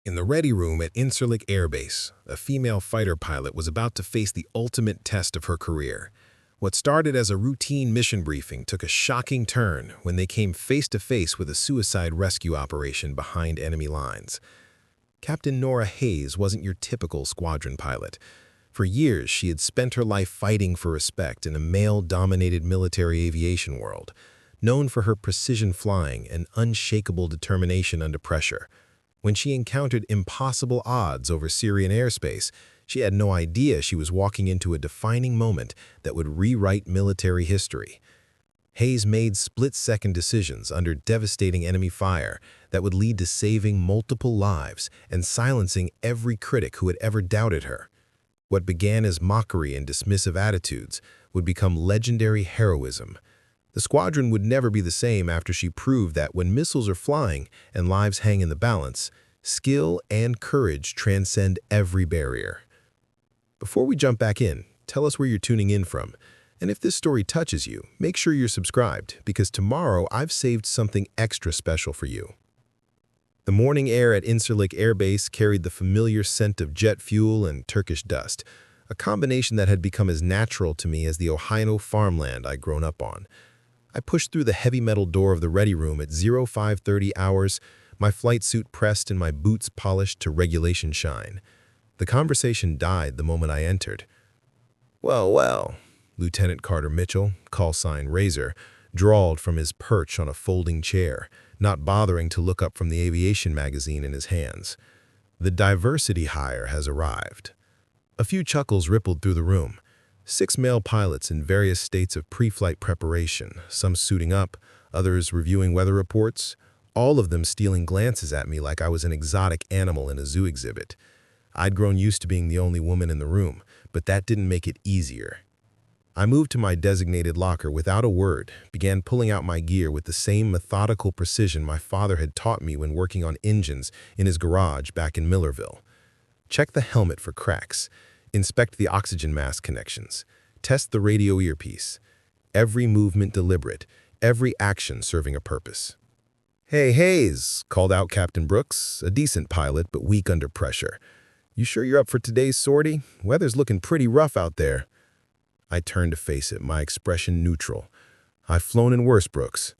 In the ready room at Incirlik Air Base, a female fighter pilot was about to face the ultimate test of her career. What started as a routine mission briefing took a shocking turn when they came face to face with a suicide rescue operation behind enemy lines. Captain Nora Hayes wasn't your typical squadron pilot. For years, she had spent her life fighting for respect in a male-dominated military aviation world, known for her precision flying and unshakable determination under pressure. When she encountered impossible odds over Syrian airspace, she had no idea she was walking into a defining moment that would rewrite military history. Hayes made split-second decisions under devastating enemy fire that would lead to saving multiple lives and silencing every critic who had ever doubted her. What began as mockery and dismissive attitudes would become legendary heroism. The squadron would never be the same after she proved that when missiles are flying and lives hang in the balance, skill and courage transcend every barrier. Before we jump back in, tell us where you're tuning in from. And if this story touches you, make sure you're subscribed, because tomorrow I've saved something extra special for you. The morning air at Incirlik Air Base carried the familiar scent of jet fuel and Turkish dust, a combination that had become as natural to me as the Ohio farmland I'd grown up on. I pushed through the heavy metal door of the ready room at 0530 hours, my flight suit pressed and my boots polished to regulation shine. The conversation died the moment I entered. "Well, well," Lieutenant Carter Mitchell, call sign Razor, drawled from his perch on a folding chair, not bothering to look up from the aviation magazine in his hands. "The diversity hire has arrived." A few chuckles rippled through the room. 6 male pilots in various states of pre-flight preparation, some suiting up, others reviewing weather reports, all of them stealing glances at me like I was an exotic animal in a zoo exhibit. I'd grown used to being the only woman in the room, but that didn't make it easier. I moved to my designated locker without a word, began pulling out my gear with the same methodical precision my father had taught me when working on engines in his garage back in Millerville. Check the helmet for cracks. Inspect the oxygen mask connections. Test the radio earpiece. Every movement deliberate, every action serving a purpose. "Hey, Hayes," called out Captain Brooks, a decent pilot but weak under pressure. "You sure you're up for today's sortie? Weather's looking pretty rough out there." I turned to face it, my expression neutral. "I've flown in worse, Brooks."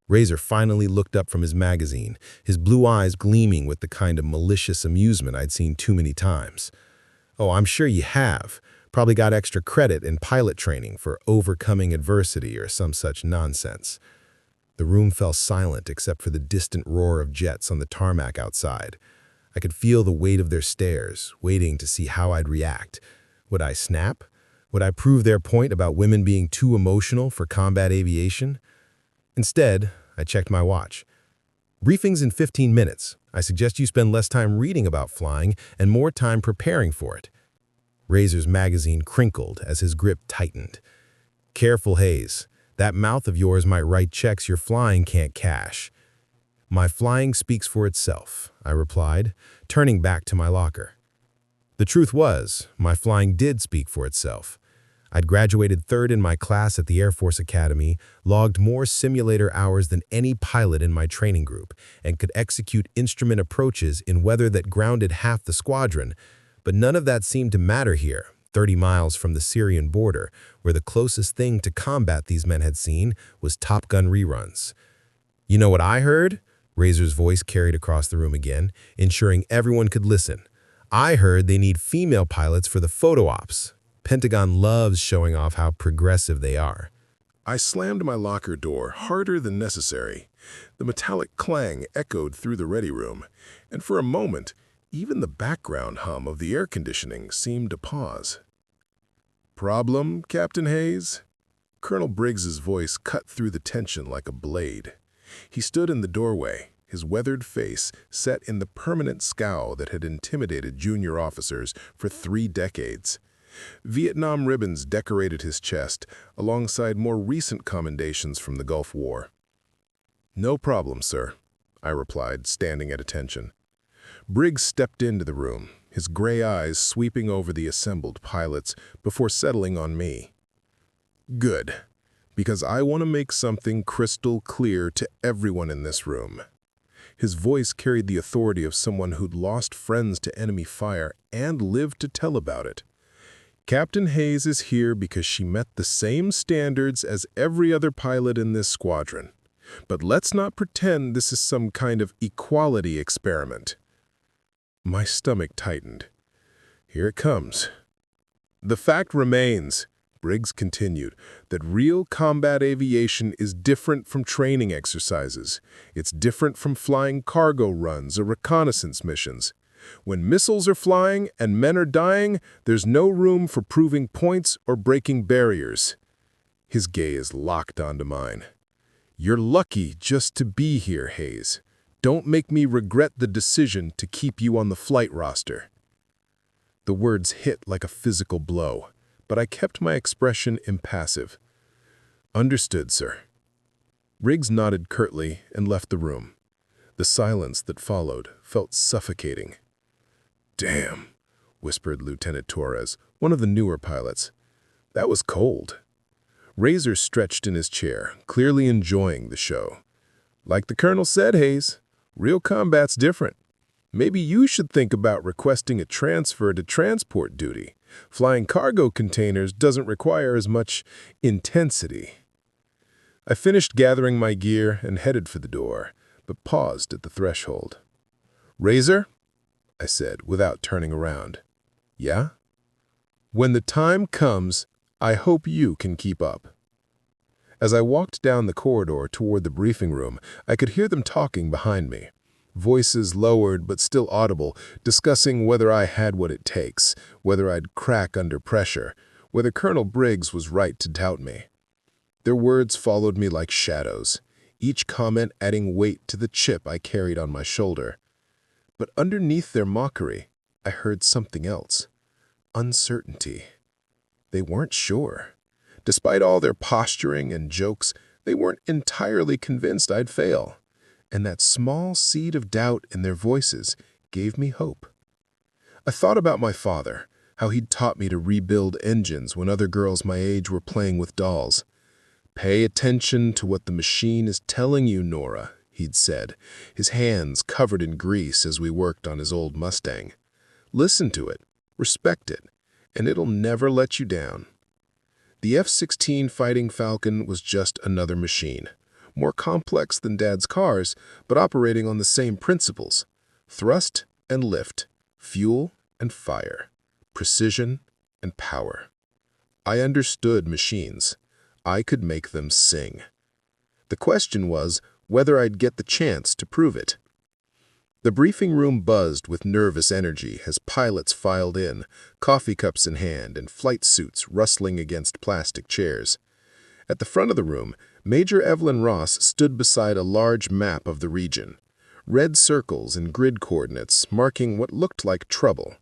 Razor finally looked up from his magazine, his blue eyes gleaming with the kind of malicious amusement I'd seen too many times. "Oh, I'm sure you have. Probably got extra credit in pilot training for overcoming adversity or some such nonsense." The room fell silent except for the distant roar of jets on the tarmac outside. I could feel the weight of their stares, waiting to see how I'd react. Would I snap? Would I prove their point about women being too emotional for combat aviation? Instead, I checked my watch. "Briefing's in 15 minutes. I suggest you spend less time reading about flying and more time preparing for it." Razor's magazine crinkled as his grip tightened. "Careful, Hayes. That mouth of yours might write checks your flying can't cash." "My flying speaks for itself," I replied, turning back to my locker. The truth was, my flying did speak for itself. I'd graduated third in my class at the Air Force Academy, logged more simulator hours than any pilot in my training group, and could execute instrument approaches in weather that grounded half the squadron. But none of that seemed to matter here, 30 miles from the Syrian border, where the closest thing to combat these men had seen was Top Gun reruns. "You know what I heard?" Razor's voice carried across the room again, ensuring everyone could listen. "I heard they need female pilots for the photo ops. Pentagon loves showing off how progressive they are." I slammed my locker door harder than necessary. The metallic clang echoed through the ready room, and for a moment, even the background hum of the air conditioning seemed to pause. "Problem, Captain Hayes?" Colonel Briggs's voice cut through the tension like a blade. He stood in the doorway, his weathered face set in the permanent scowl that had intimidated junior officers for 3 decades. Vietnam ribbons decorated his chest, alongside more recent commendations from the Gulf War. "No problem, sir," I replied, standing at attention. Briggs stepped into the room, his gray eyes sweeping over the assembled pilots before settling on me. "Good, because I want to make something crystal clear to everyone in this room." His voice carried the authority of someone who'd lost friends to enemy fire and lived to tell about it. Captain Hayes is here because she met the same standards as every other pilot in this squadron. But let's not pretend this is some kind of equality experiment. My stomach tightened. Here it comes. The fact remains, Briggs continued, that real combat aviation is different from training exercises. It's different from flying cargo runs or reconnaissance missions. When missiles are flying and men are dying, there's no room for proving points or breaking barriers. His gaze locked onto mine. You're lucky just to be here, Hayes. Don't make me regret the decision to keep you on the flight roster. The words hit like a physical blow, but I kept my expression impassive. Understood, sir. Briggs nodded curtly and left the room. The silence that followed felt suffocating. Damn, whispered Lieutenant Torres, one of the newer pilots. That was cold. Razor stretched in his chair, clearly enjoying the show. Like the colonel said, Hayes, real combat's different. Maybe you should think about requesting a transfer to transport duty. Flying cargo containers doesn't require as much intensity. I finished gathering my gear and headed for the door, but paused at the threshold. Razor? I said, without turning around. Yeah? When the time comes, I hope you can keep up. As I walked down the corridor toward the briefing room, I could hear them talking behind me. Voices lowered but still audible, discussing whether I had what it takes, whether I'd crack under pressure, whether Colonel Briggs was right to doubt me. Their words followed me like shadows, each comment adding weight to the chip I carried on my shoulder. But underneath their mockery, I heard something else. Uncertainty. They weren't sure. Despite all their posturing and jokes, they weren't entirely convinced I'd fail. And that small seed of doubt in their voices gave me hope. I thought about my father, how he'd taught me to rebuild engines when other girls my age were playing with dolls. Pay attention to what the machine is telling you, Nora, he'd said, his hands covered in grease as we worked on his old Mustang. Listen to it, respect it, and it'll never let you down. The F-16 Fighting Falcon was just another machine, more complex than Dad's cars, but operating on the same principles: thrust and lift, fuel and fire, precision and power. I understood machines. I could make them sing. The question was whether I'd get the chance to prove it. The briefing room buzzed with nervous energy as pilots filed in, coffee cups in hand and flight suits rustling against plastic chairs. At the front of the room, Major Evelyn Ross stood beside a large map of the region, red circles and grid coordinates marking what looked like trouble.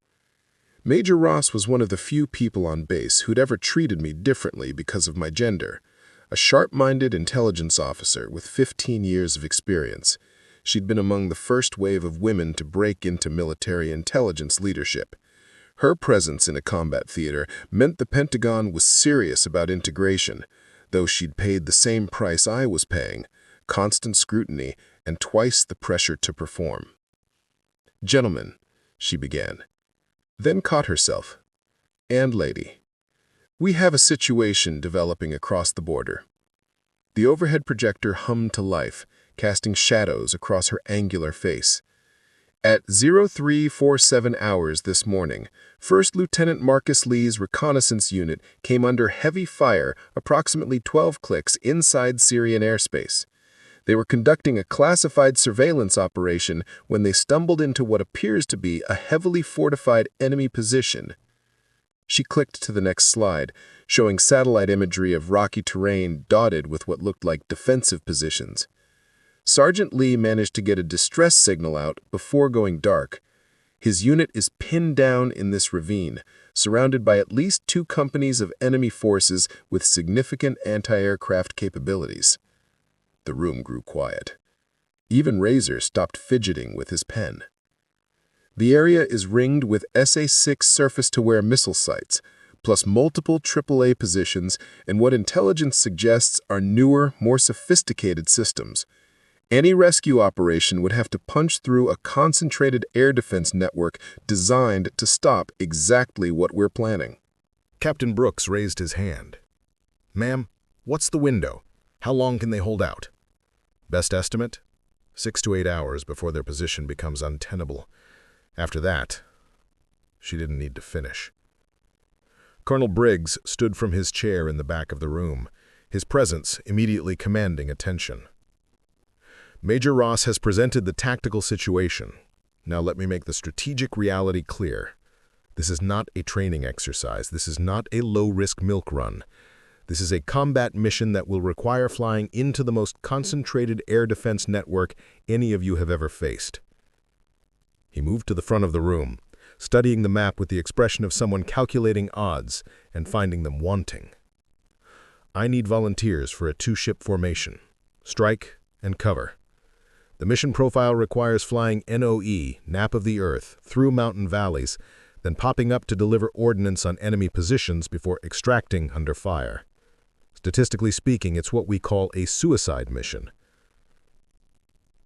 Major Ross was one of the few people on base who'd ever treated me differently because of my gender. A sharp-minded intelligence officer with 15 years of experience, she'd been among the first wave of women to break into military intelligence leadership. Her presence in a combat theater meant the Pentagon was serious about integration, though she'd paid the same price I was paying: constant scrutiny and twice the pressure to perform. Gentlemen, she began, then caught herself. And lady, we have a situation developing across the border. The overhead projector hummed to life, casting shadows across her angular face. At 0347 hours this morning, First Lieutenant Marcus Lee's reconnaissance unit came under heavy fire approximately 12 clicks inside Syrian airspace. They were conducting a classified surveillance operation when they stumbled into what appears to be a heavily fortified enemy position. She clicked to the next slide, showing satellite imagery of rocky terrain dotted with what looked like defensive positions. Sergeant Lee managed to get a distress signal out before going dark. His unit is pinned down in this ravine, surrounded by at least 2 companies of enemy forces with significant anti-aircraft capabilities. The room grew quiet. Even Razor stopped fidgeting with his pen. The area is ringed with SA-6 surface-to-air missile sites, plus multiple AAA positions and what intelligence suggests are newer, more sophisticated systems. Any rescue operation would have to punch through a concentrated air defense network designed to stop exactly what we're planning. Captain Brooks raised his hand. "Ma'am, what's the window? How long can they hold out?" "Best estimate? 6 to 8 hours before their position becomes untenable. After that," she didn't need to finish. Colonel Briggs stood from his chair in the back of the room, his presence immediately commanding attention. "Major Ross has presented the tactical situation. Now let me make the strategic reality clear. This is not a training exercise. This is not a low-risk milk run. This is a combat mission that will require flying into the most concentrated air defense network any of you have ever faced." He moved to the front of the room, studying the map with the expression of someone calculating odds and finding them wanting. "I need volunteers for a 2-ship formation. Strike and cover. The mission profile requires flying NOE, nap of the Earth, through mountain valleys, then popping up to deliver ordnance on enemy positions before extracting under fire. Statistically speaking, it's what we call a suicide mission."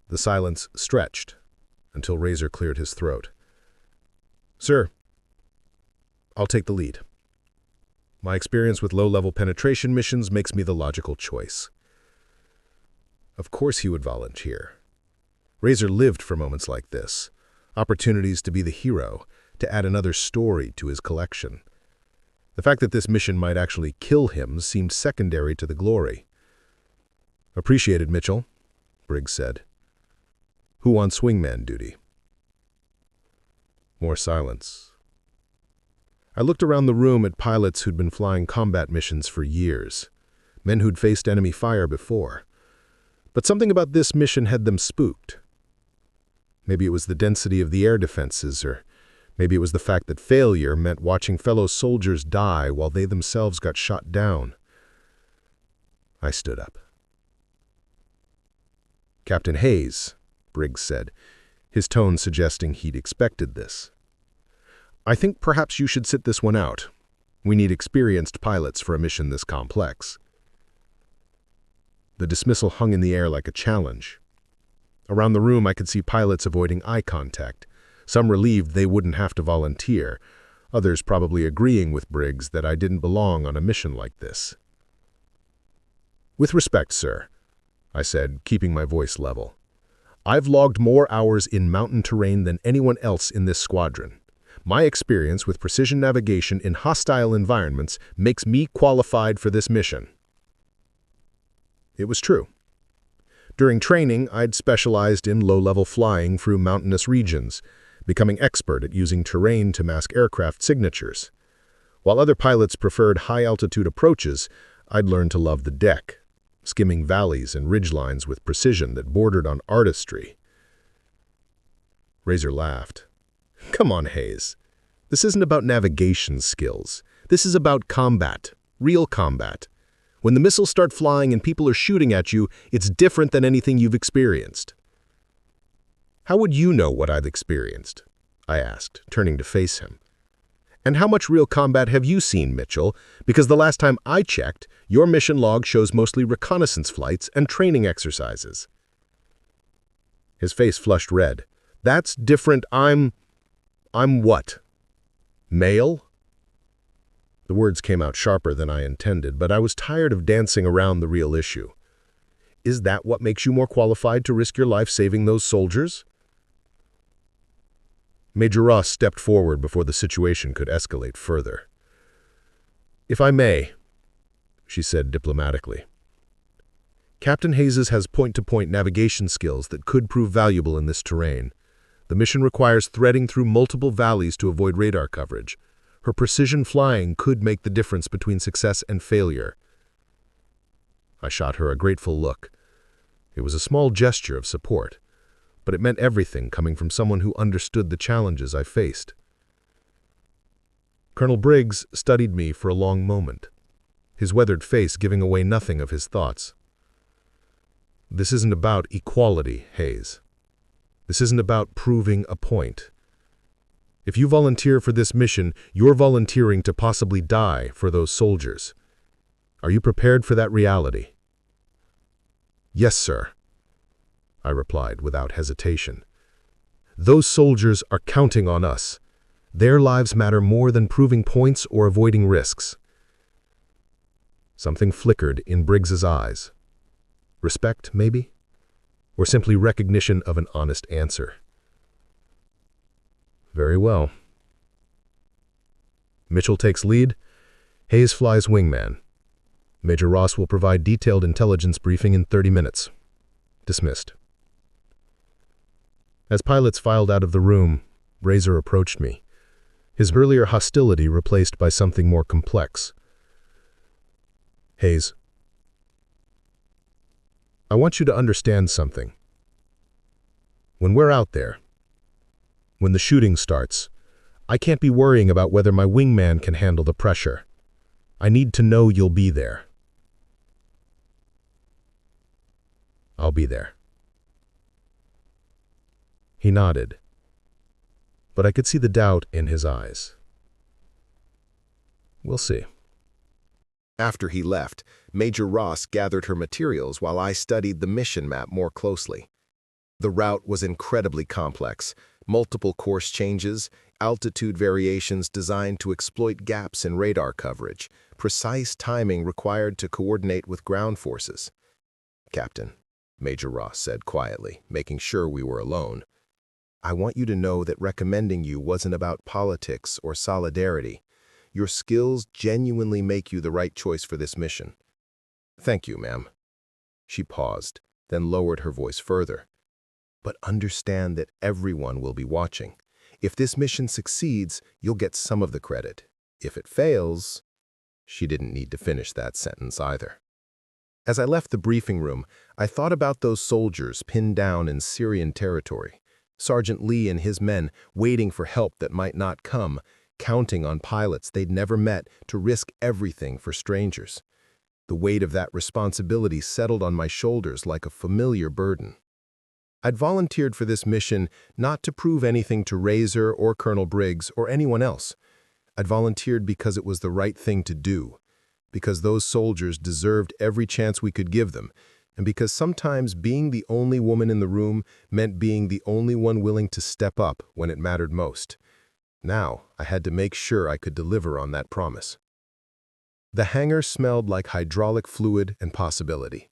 The silence stretched until Razor cleared his throat. "Sir, I'll take the lead. My experience with low-level penetration missions makes me the logical choice." Of course he would volunteer. Razor lived for moments like this, opportunities to be the hero, to add another story to his collection. The fact that this mission might actually kill him seemed secondary to the glory. "Appreciated, Mitchell," Briggs said. "Who on swingman duty?" More silence. I looked around the room at pilots who'd been flying combat missions for years, men who'd faced enemy fire before. But something about this mission had them spooked. Maybe it was the density of the air defenses, or maybe it was the fact that failure meant watching fellow soldiers die while they themselves got shot down. I stood up. "Captain Hayes," Briggs said, his tone suggesting he'd expected this. "I think perhaps you should sit this one out. We need experienced pilots for a mission this complex." The dismissal hung in the air like a challenge. Around the room I could see pilots avoiding eye contact, some relieved they wouldn't have to volunteer, others probably agreeing with Briggs that I didn't belong on a mission like this. "With respect, sir," I said, keeping my voice level, "I've logged more hours in mountain terrain than anyone else in this squadron. My experience with precision navigation in hostile environments makes me qualified for this mission." It was true. During training, I'd specialized in low-level flying through mountainous regions, becoming expert at using terrain to mask aircraft signatures. While other pilots preferred high-altitude approaches, I'd learned to love the deck, skimming valleys and ridgelines with precision that bordered on artistry. Razor laughed. "Come on, Hayes. This isn't about navigation skills. This is about combat, real combat. When the missiles start flying and people are shooting at you, it's different than anything you've experienced." "How would you know what I've experienced?" I asked, turning to face him. "And how much real combat have you seen, Mitchell? Because the last time I checked, your mission log shows mostly reconnaissance flights and training exercises." His face flushed red. "That's different. I'm what? Male?" The words came out sharper than I intended, but I was tired of dancing around the real issue. "Is that what makes you more qualified to risk your life saving those soldiers?" Major Ross stepped forward before the situation could escalate further. "If I may," she said diplomatically, "Captain Hayes has point-to-point navigation skills that could prove valuable in this terrain. The mission requires threading through multiple valleys to avoid radar coverage. Her precision flying could make the difference between success and failure." I shot her a grateful look. It was a small gesture of support, but it meant everything coming from someone who understood the challenges I faced. Colonel Briggs studied me for a long moment, his weathered face giving away nothing of his thoughts. "This isn't about equality, Hayes. This isn't about proving a point. If you volunteer for this mission, you're volunteering to possibly die for those soldiers. Are you prepared for that reality?" "Yes, sir." I replied without hesitation. "Those soldiers are counting on us. Their lives matter more than proving points or avoiding risks." Something flickered in Briggs's eyes. Respect, maybe? Or simply recognition of an honest answer. "Very well." Mitchell takes lead. Hayes flies wingman. Major Ross will provide detailed intelligence briefing in 30 minutes. Dismissed. As pilots filed out of the room, Razor approached me, his earlier hostility replaced by something more complex. "Hayes, I want you to understand something. When we're out there, when the shooting starts, I can't be worrying about whether my wingman can handle the pressure. I need to know you'll be there." "I'll be there." He nodded, but I could see the doubt in his eyes. "We'll see." After he left, Major Ross gathered her materials while I studied the mission map more closely. The route was incredibly complex, multiple course changes, altitude variations designed to exploit gaps in radar coverage, precise timing required to coordinate with ground forces. "Captain," Major Ross said quietly, making sure we were alone, "I want you to know that recommending you wasn't about politics or solidarity. Your skills genuinely make you the right choice for this mission." "Thank you, ma'am." She paused, then lowered her voice further. "But understand that everyone will be watching. If this mission succeeds, you'll get some of the credit. If it fails..." She didn't need to finish that sentence either. As I left the briefing room, I thought about those soldiers pinned down in Syrian territory. Sergeant Lee and his men waiting for help that might not come, counting on pilots they'd never met to risk everything for strangers. The weight of that responsibility settled on my shoulders like a familiar burden. I'd volunteered for this mission not to prove anything to Razor or Colonel Briggs or anyone else. I'd volunteered because it was the right thing to do, because those soldiers deserved every chance we could give them, and because sometimes being the only woman in the room meant being the only one willing to step up when it mattered most. Now, I had to make sure I could deliver on that promise. The hangar smelled like hydraulic fluid and possibility.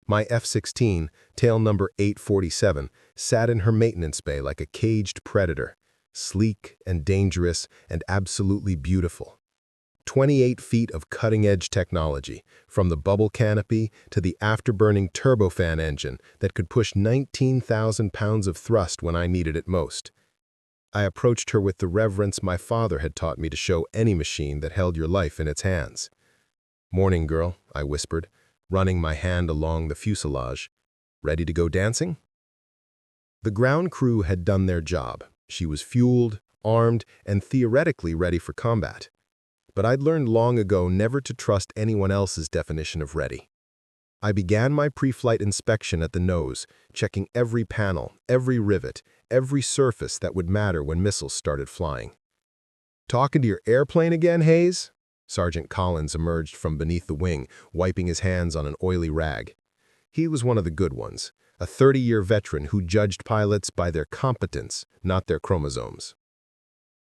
My F-16, tail number 847, sat in her maintenance bay like a caged predator, sleek and dangerous and absolutely beautiful. 28 feet of cutting-edge technology, from the bubble canopy to the afterburning turbofan engine that could push 19,000 pounds of thrust when I needed it most. I approached her with the reverence my father had taught me to show any machine that held your life in its hands. "Morning, girl," I whispered, running my hand along the fuselage. "Ready to go dancing?" The ground crew had done their job. She was fueled, armed, and theoretically ready for combat. But I'd learned long ago never to trust anyone else's definition of ready. I began my pre-flight inspection at the nose, checking every panel, every rivet, every surface that would matter when missiles started flying. "Talking to your airplane again, Hayes?" Sergeant Collins emerged from beneath the wing, wiping his hands on an oily rag. He was one of the good ones, a 30-year veteran who judged pilots by their competence, not their chromosomes.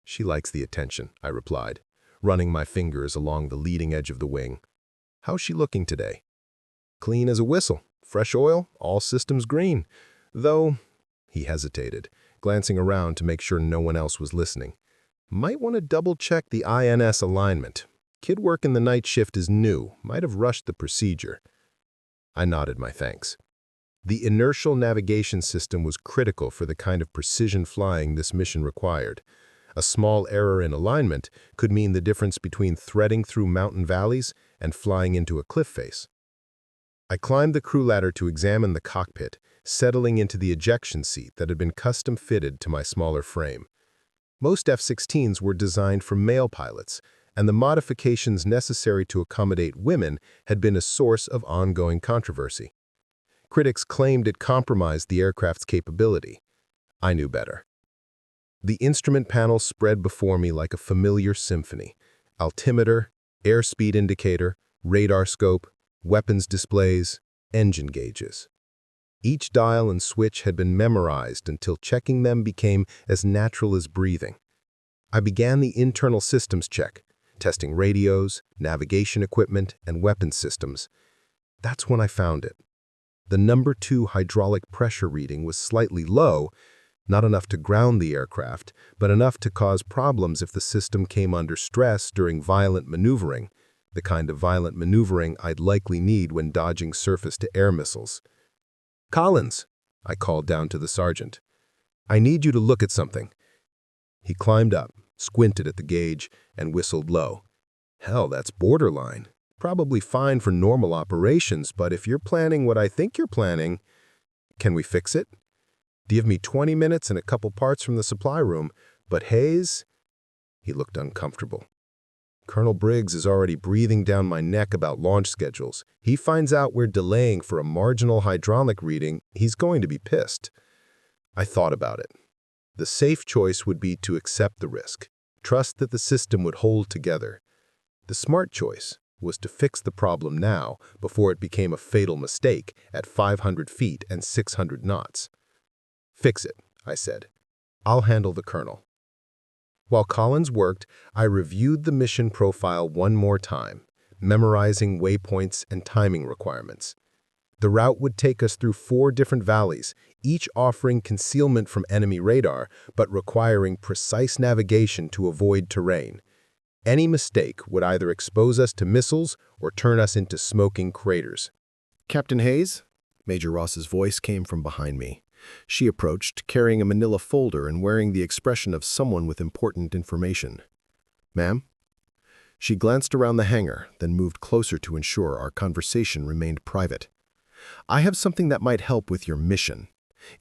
"She likes the attention," I replied, running my fingers along the leading edge of the wing. "How's she looking today?" "Clean as a whistle, fresh oil, all systems green. Though," he hesitated, glancing around to make sure no one else was listening, "might want to double-check the INS alignment. Kid working the night shift is new, might have rushed the procedure." I nodded my thanks. The inertial navigation system was critical for the kind of precision flying this mission required. A small error in alignment could mean the difference between threading through mountain valleys and flying into a cliff face. I climbed the crew ladder to examine the cockpit, settling into the ejection seat that had been custom-fitted to my smaller frame. Most F-16s were designed for male pilots, and the modifications necessary to accommodate women had been a source of ongoing controversy. Critics claimed it compromised the aircraft's capability. I knew better. The instrument panel spread before me like a familiar symphony: altimeter, airspeed indicator, radar scope, weapons displays, engine gauges. Each dial and switch had been memorized until checking them became as natural as breathing. I began the internal systems check, testing radios, navigation equipment, and weapon systems. That's when I found it. The number 2 hydraulic pressure reading was slightly low, not enough to ground the aircraft, but enough to cause problems if the system came under stress during violent maneuvering, the kind of violent maneuvering I'd likely need when dodging surface-to-air missiles. "Collins," I called down to the sergeant. "I need you to look at something." He climbed up, squinted at the gauge, and whistled low. "Hell, that's borderline. Probably fine for normal operations, but if you're planning what I think you're planning, can we fix it? Give me 20 minutes and a couple parts from the supply room, but Hayes..." He looked uncomfortable. "Colonel Briggs is already breathing down my neck about launch schedules. He finds out we're delaying for a marginal hydraulic reading, he's going to be pissed." I thought about it. The safe choice would be to accept the risk, trust that the system would hold together. The smart choice was to fix the problem now before it became a fatal mistake at 500 feet and 600 knots. "Fix it," I said. "I'll handle the colonel." While Collins worked, I reviewed the mission profile one more time, memorizing waypoints and timing requirements. The route would take us through 4 different valleys, each offering concealment from enemy radar, but requiring precise navigation to avoid terrain. Any mistake would either expose us to missiles or turn us into smoking craters. "Captain Hayes?" Major Ross's voice came from behind me. She approached, carrying a manila folder and wearing the expression of someone with important information. "Ma'am?" She glanced around the hangar, then moved closer to ensure our conversation remained private. "I have something that might help with your mission.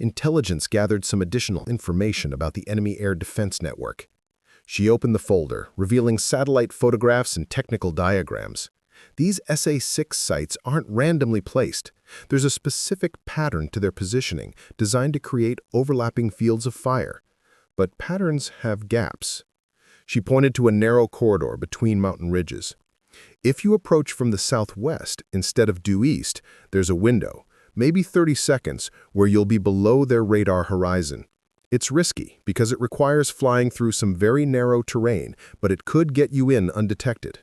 Intelligence gathered some additional information about the enemy air defense network." She opened the folder, revealing satellite photographs and technical diagrams. These SA-6 sites aren't randomly placed. There's a specific pattern to their positioning, designed to create overlapping fields of fire. But patterns have gaps. She pointed to a narrow corridor between mountain ridges. "If you approach from the southwest instead of due east, there's a window, maybe 30 seconds, where you'll be below their radar horizon. It's risky because it requires flying through some very narrow terrain, but it could get you in undetected."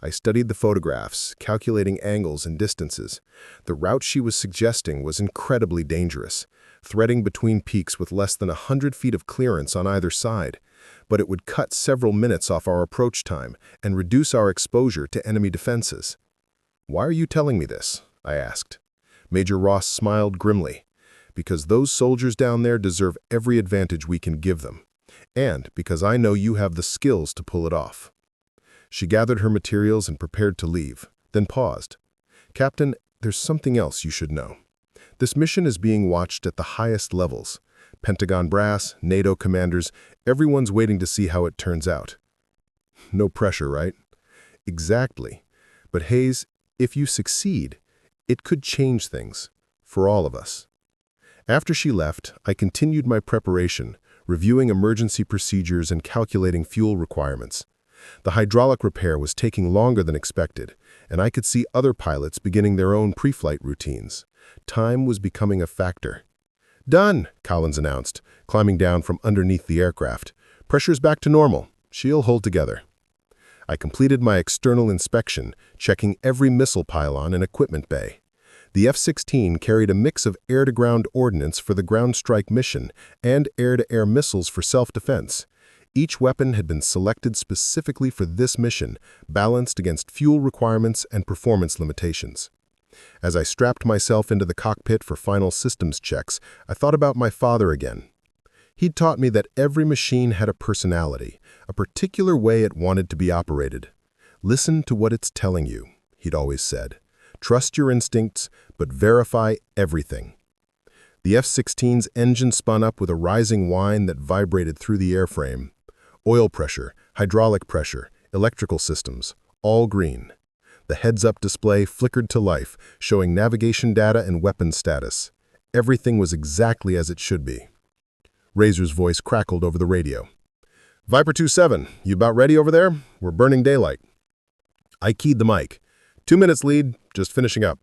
I studied the photographs, calculating angles and distances. The route she was suggesting was incredibly dangerous, threading between peaks with less than 100 feet of clearance on either side. But it would cut several minutes off our approach time and reduce our exposure to enemy defenses. "Why are you telling me this?" I asked. Major Ross smiled grimly. "Because those soldiers down there deserve every advantage we can give them. And because I know you have the skills to pull it off." She gathered her materials and prepared to leave, then paused. "Captain, there's something else you should know. This mission is being watched at the highest levels. Pentagon brass, NATO commanders, everyone's waiting to see how it turns out." "No pressure, right?" "Exactly. But Hayes, if you succeed, it could change things, for all of us." After she left, I continued my preparation, reviewing emergency procedures and calculating fuel requirements. The hydraulic repair was taking longer than expected, and I could see other pilots beginning their own pre-flight routines. Time was becoming a factor. "Done," Collins announced, climbing down from underneath the aircraft. "Pressure's back to normal. She'll hold together." I completed my external inspection, checking every missile pylon and equipment bay. The F-16 carried a mix of air-to-ground ordnance for the ground strike mission and air-to-air missiles for self-defense. Each weapon had been selected specifically for this mission, balanced against fuel requirements and performance limitations. As I strapped myself into the cockpit for final systems checks, I thought about my father again. He'd taught me that every machine had a personality, a particular way it wanted to be operated. "Listen to what it's telling you," he'd always said. "Trust your instincts, but verify everything." The F-16's engine spun up with a rising whine that vibrated through the airframe. Oil pressure, hydraulic pressure, electrical systems, all green. The heads-up display flickered to life, showing navigation data and weapon status. Everything was exactly as it should be. Razor's voice crackled over the radio. "Viper 2-7, you about ready over there? We're burning daylight." I keyed the mic. 2 minutes lead, just finishing up."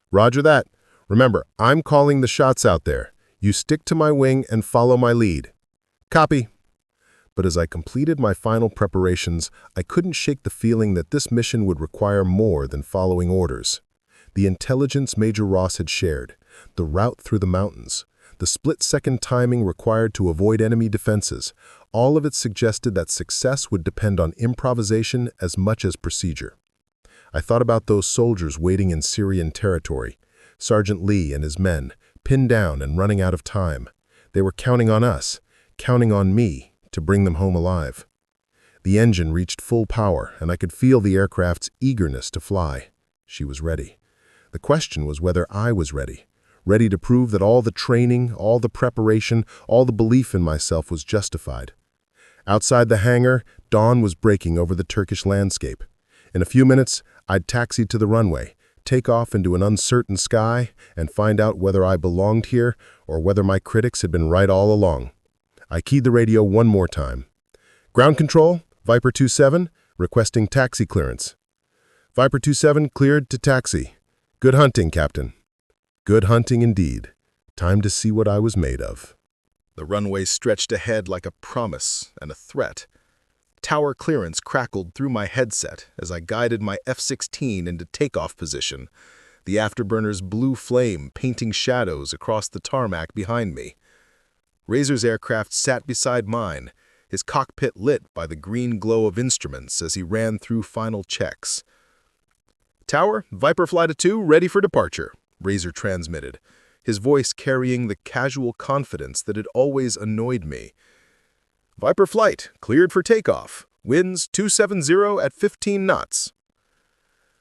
"Roger that. Remember, I'm calling the shots out there. You stick to my wing and follow my lead. Copy. But as I completed my final preparations, I couldn't shake the feeling that this mission would require more than following orders. The intelligence Major Ross had shared, the route through the mountains, the split-second timing required to avoid enemy defenses, all of it suggested that success would depend on improvisation as much as procedure. I thought about those soldiers waiting in Syrian territory, Sergeant Lee and his men, pinned down and running out of time. They were counting on us, counting on me, to bring them home alive. The engine reached full power, and I could feel the aircraft's eagerness to fly. She was ready. The question was whether I was ready to prove that all the training, all the preparation, all the belief in myself was justified. Outside the hangar, dawn was breaking over the Turkish landscape. In a few minutes, I'd taxi to the runway, take off into an uncertain sky, and find out whether I belonged here or whether my critics had been right all along. I keyed the radio one more time. Ground control, Viper 27, requesting taxi clearance. Viper 27 cleared to taxi. Good hunting, Captain. Good hunting indeed. Time to see what I was made of. The runway stretched ahead like a promise and a threat. Tower clearance crackled through my headset as I guided my F-16 into takeoff position, the afterburners' blue flame painting shadows across the tarmac behind me. Razor's aircraft sat beside mine, his cockpit lit by the green glow of instruments as he ran through final checks. Tower, Viper Flight 2, ready for departure, Razor transmitted, his voice carrying the casual confidence that had always annoyed me. Viper Flight, cleared for takeoff. Winds 270 at 15 knots.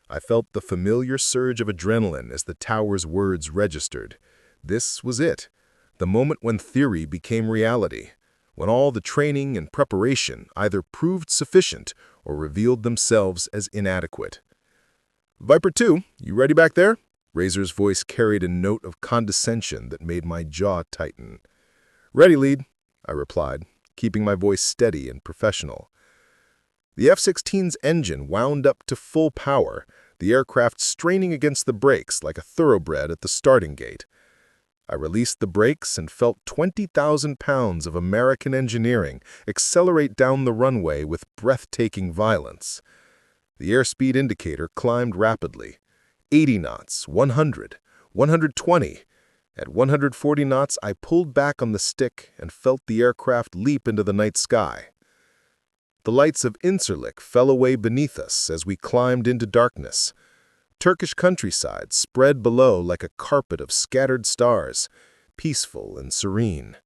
I felt the familiar surge of adrenaline as the tower's words registered. This was it, the moment when theory became reality, when all the training and preparation either proved sufficient or revealed themselves as inadequate. Viper 2, you ready back there? Razor's voice carried a note of condescension that made my jaw tighten. Ready, lead, I replied, keeping my voice steady and professional. The F-16's engine wound up to full power, the aircraft straining against the brakes like a thoroughbred at the starting gate. I released the brakes and felt 20,000 pounds of American engineering accelerate down the runway with breathtaking violence. The airspeed indicator climbed rapidly. 80 knots, 100, 120. At 140 knots, I pulled back on the stick and felt the aircraft leap into the night sky. The lights of Incirlik fell away beneath us as we climbed into darkness. Turkish countryside spread below like a carpet of scattered stars, peaceful and serene.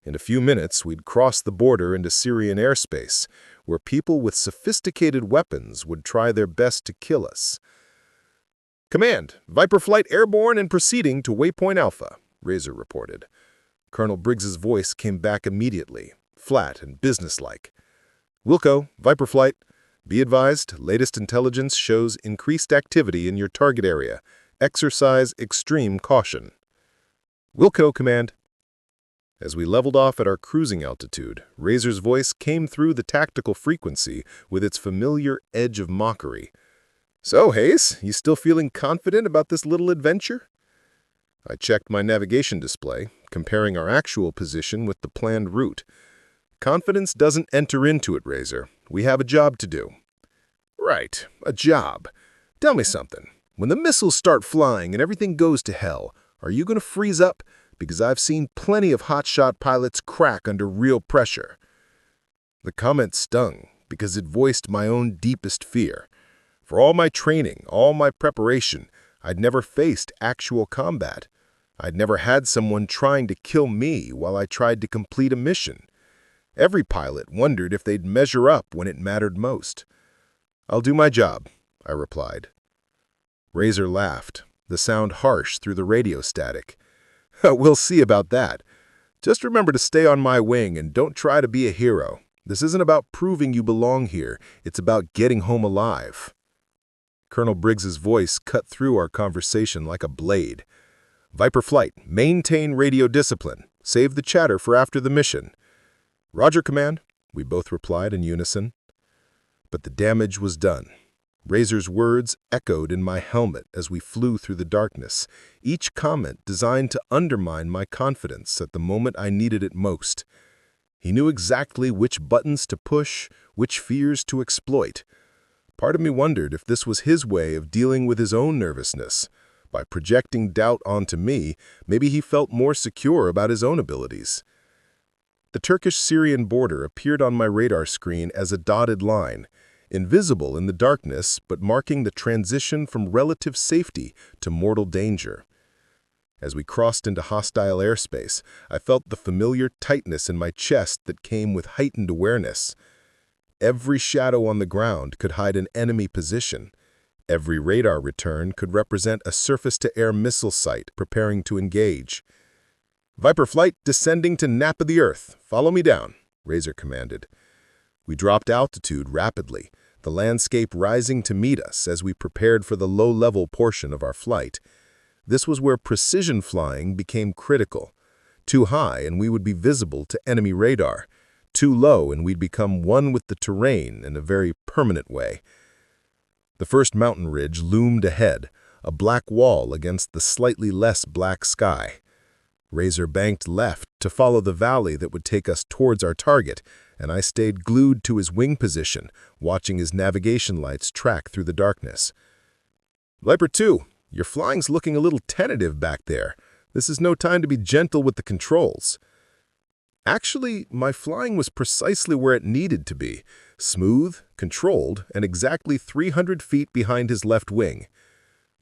In a few minutes, we'd cross the border into Syrian airspace, where people with sophisticated weapons would try their best to kill us. Command, Viper Flight airborne and proceeding to Waypoint Alpha, Razor reported. Colonel Briggs's voice came back immediately, flat and businesslike. Wilco, Viper Flight, be advised, latest intelligence shows increased activity in your target area. Exercise extreme caution. Wilco, Command. As we leveled off at our cruising altitude, Razor's voice came through the tactical frequency with its familiar edge of mockery. So, Hayes, you still feeling confident about this little adventure? I checked my navigation display, comparing our actual position with the planned route. Confidence doesn't enter into it, Razor. We have a job to do. Right, a job. Tell me something. When the missiles start flying and everything goes to hell, are you going to freeze up? Because I've seen plenty of hotshot pilots crack under real pressure. The comment stung because it voiced my own deepest fear. For all my training, all my preparation, I'd never faced actual combat. I'd never had someone trying to kill me while I tried to complete a mission. Every pilot wondered if they'd measure up when it mattered most. I'll do my job, I replied. Razor laughed, the sound harsh through the radio static. We'll see about that. Just remember to stay on my wing and don't try to be a hero. This isn't about proving you belong here. It's about getting home alive. Colonel Briggs's voice cut through our conversation like a blade. Viper Flight, maintain radio discipline. Save the chatter for after the mission. Roger, Command, we both replied in unison. But the damage was done. Razor's words echoed in my helmet as we flew through the darkness, each comment designed to undermine my confidence at the moment I needed it most. He knew exactly which buttons to push, which fears to exploit. Part of me wondered if this was his way of dealing with his own nervousness. By projecting doubt onto me, maybe he felt more secure about his own abilities. The Turkish-Syrian border appeared on my radar screen as a dotted line, invisible in the darkness but marking the transition from relative safety to mortal danger. As we crossed into hostile airspace, I felt the familiar tightness in my chest that came with heightened awareness. Every shadow on the ground could hide an enemy position. Every radar return could represent a surface-to-air missile site preparing to engage. "Viper flight descending to nap of the Earth. Follow me down," Razor commanded. We dropped altitude rapidly, the landscape rising to meet us as we prepared for the low-level portion of our flight. This was where precision flying became critical. Too high and we would be visible to enemy radar. Too low and we'd become one with the terrain in a very permanent way. The first mountain ridge loomed ahead, a black wall against the slightly less black sky. Razor banked left to follow the valley that would take us towards our target, and I stayed glued to his wing position, watching his navigation lights track through the darkness. "Viper 2, your flying's looking a little tentative back there. This is no time to be gentle with the controls." Actually, my flying was precisely where it needed to be, smooth, controlled, and exactly 300 feet behind his left wing.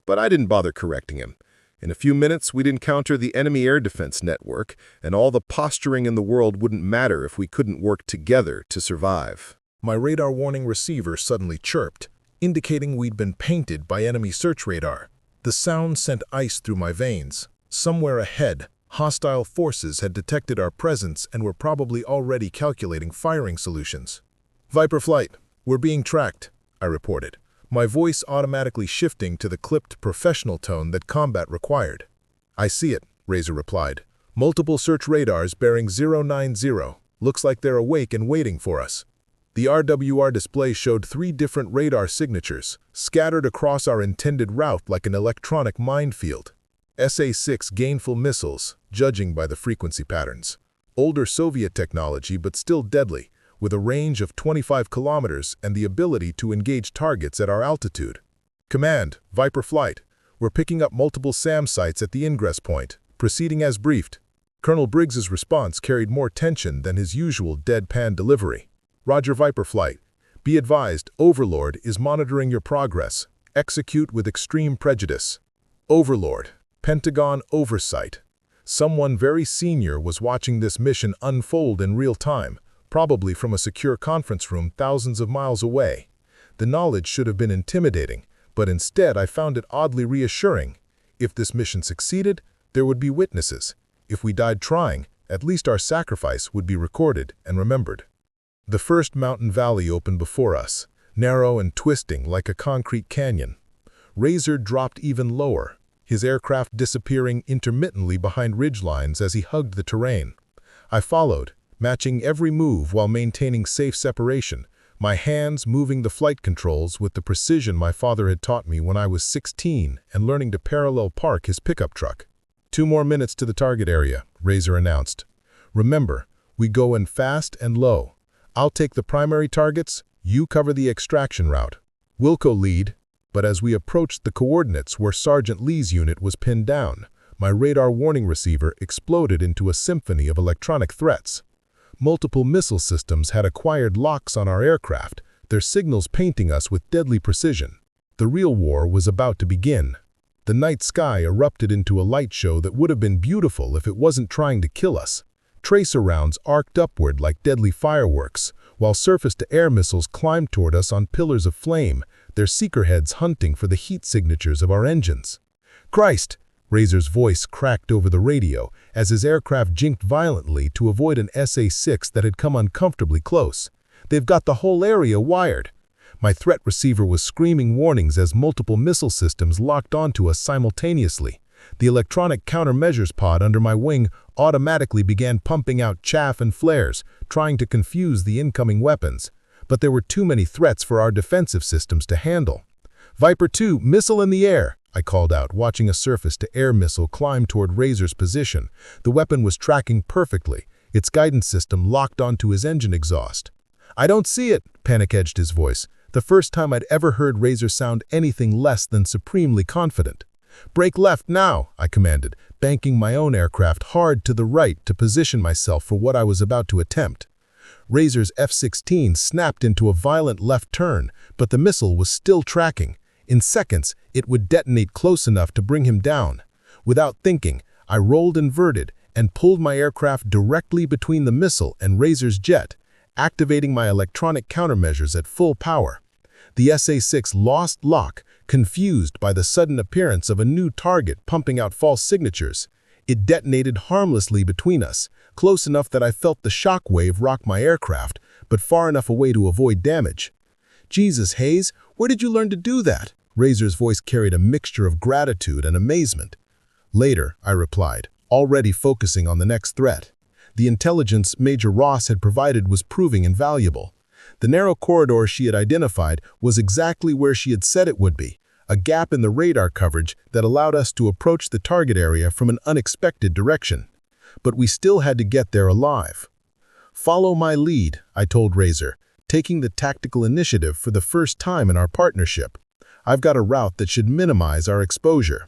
But I didn't bother correcting him. In a few minutes, we'd encounter the enemy air defense network, and all the posturing in the world wouldn't matter if we couldn't work together to survive. My radar warning receiver suddenly chirped, indicating we'd been painted by enemy search radar. The sound sent ice through my veins. Somewhere ahead, hostile forces had detected our presence and were probably already calculating firing solutions. "Viper flight, we're being tracked," I reported, my voice automatically shifting to the clipped professional tone that combat required. "I see it," Razor replied. "Multiple search radars bearing 090. Looks like they're awake and waiting for us." The RWR display showed 3 different radar signatures, scattered across our intended route like an electronic minefield. SA-6 gainful missiles, judging by the frequency patterns. Older Soviet technology but still deadly, with a range of 25 kilometers and the ability to engage targets at our altitude. "Command, Viper flight. We're picking up multiple SAM sites at the ingress point, proceeding as briefed." Colonel Briggs's response carried more tension than his usual deadpan delivery. "Roger, Viper flight. Be advised, Overlord is monitoring your progress. Execute with extreme prejudice." Overlord, Pentagon oversight. Someone very senior was watching this mission unfold in real time, probably from a secure conference room thousands of miles away. The knowledge should have been intimidating, but instead I found it oddly reassuring. If this mission succeeded, there would be witnesses. If we died trying, at least our sacrifice would be recorded and remembered. The first mountain valley opened before us, narrow and twisting like a concrete canyon. Razor dropped even lower, his aircraft disappearing intermittently behind ridgelines as he hugged the terrain. I followed, matching every move while maintaining safe separation, my hands moving the flight controls with the precision my father had taught me when I was 16 and learning to parallel park his pickup truck. 2 more minutes to the target area, Razor announced. "Remember, we go in fast and low. I'll take the primary targets, you cover the extraction route. Wilco lead." But as we approached the coordinates where Sergeant Lee's unit was pinned down, my radar warning receiver exploded into a symphony of electronic threats. Multiple missile systems had acquired locks on our aircraft, their signals painting us with deadly precision. The real war was about to begin. The night sky erupted into a light show that would have been beautiful if it wasn't trying to kill us. Tracer rounds arced upward like deadly fireworks, while surface-to-air missiles climbed toward us on pillars of flame, their seeker heads hunting for the heat signatures of our engines. "Christ!" Razor's voice cracked over the radio as his aircraft jinked violently to avoid an SA-6 that had come uncomfortably close. "They've got the whole area wired." My threat receiver was screaming warnings as multiple missile systems locked onto us simultaneously. The electronic countermeasures pod under my wing automatically began pumping out chaff and flares, trying to confuse the incoming weapons. But there were too many threats for our defensive systems to handle. "Viper 2, missile in the air," I called out, watching a surface-to-air missile climb toward Razor's position. The weapon was tracking perfectly, its guidance system locked onto his engine exhaust. "I don't see it," panic-edged his voice, the first time I'd ever heard Razor sound anything less than supremely confident. "Brake left now," I commanded, banking my own aircraft hard to the right to position myself for what I was about to attempt. Razor's F-16 snapped into a violent left turn, but the missile was still tracking. In seconds, it would detonate close enough to bring him down. Without thinking, I rolled inverted and pulled my aircraft directly between the missile and Razor's jet, activating my electronic countermeasures at full power. The SA-6 lost lock, confused by the sudden appearance of a new target pumping out false signatures. It detonated harmlessly between us, close enough that I felt the shock wave rock my aircraft, but far enough away to avoid damage. "Jesus, Hayes, where did you learn to do that?" Razor's voice carried a mixture of gratitude and amazement. "Later," I replied, already focusing on the next threat. The intelligence Major Ross had provided was proving invaluable. The narrow corridor she had identified was exactly where she had said it would be, a gap in the radar coverage that allowed us to approach the target area from an unexpected direction. But we still had to get there alive. "Follow my lead," I told Razor, taking the tactical initiative for the first time in our partnership. "I've got a route that should minimize our exposure."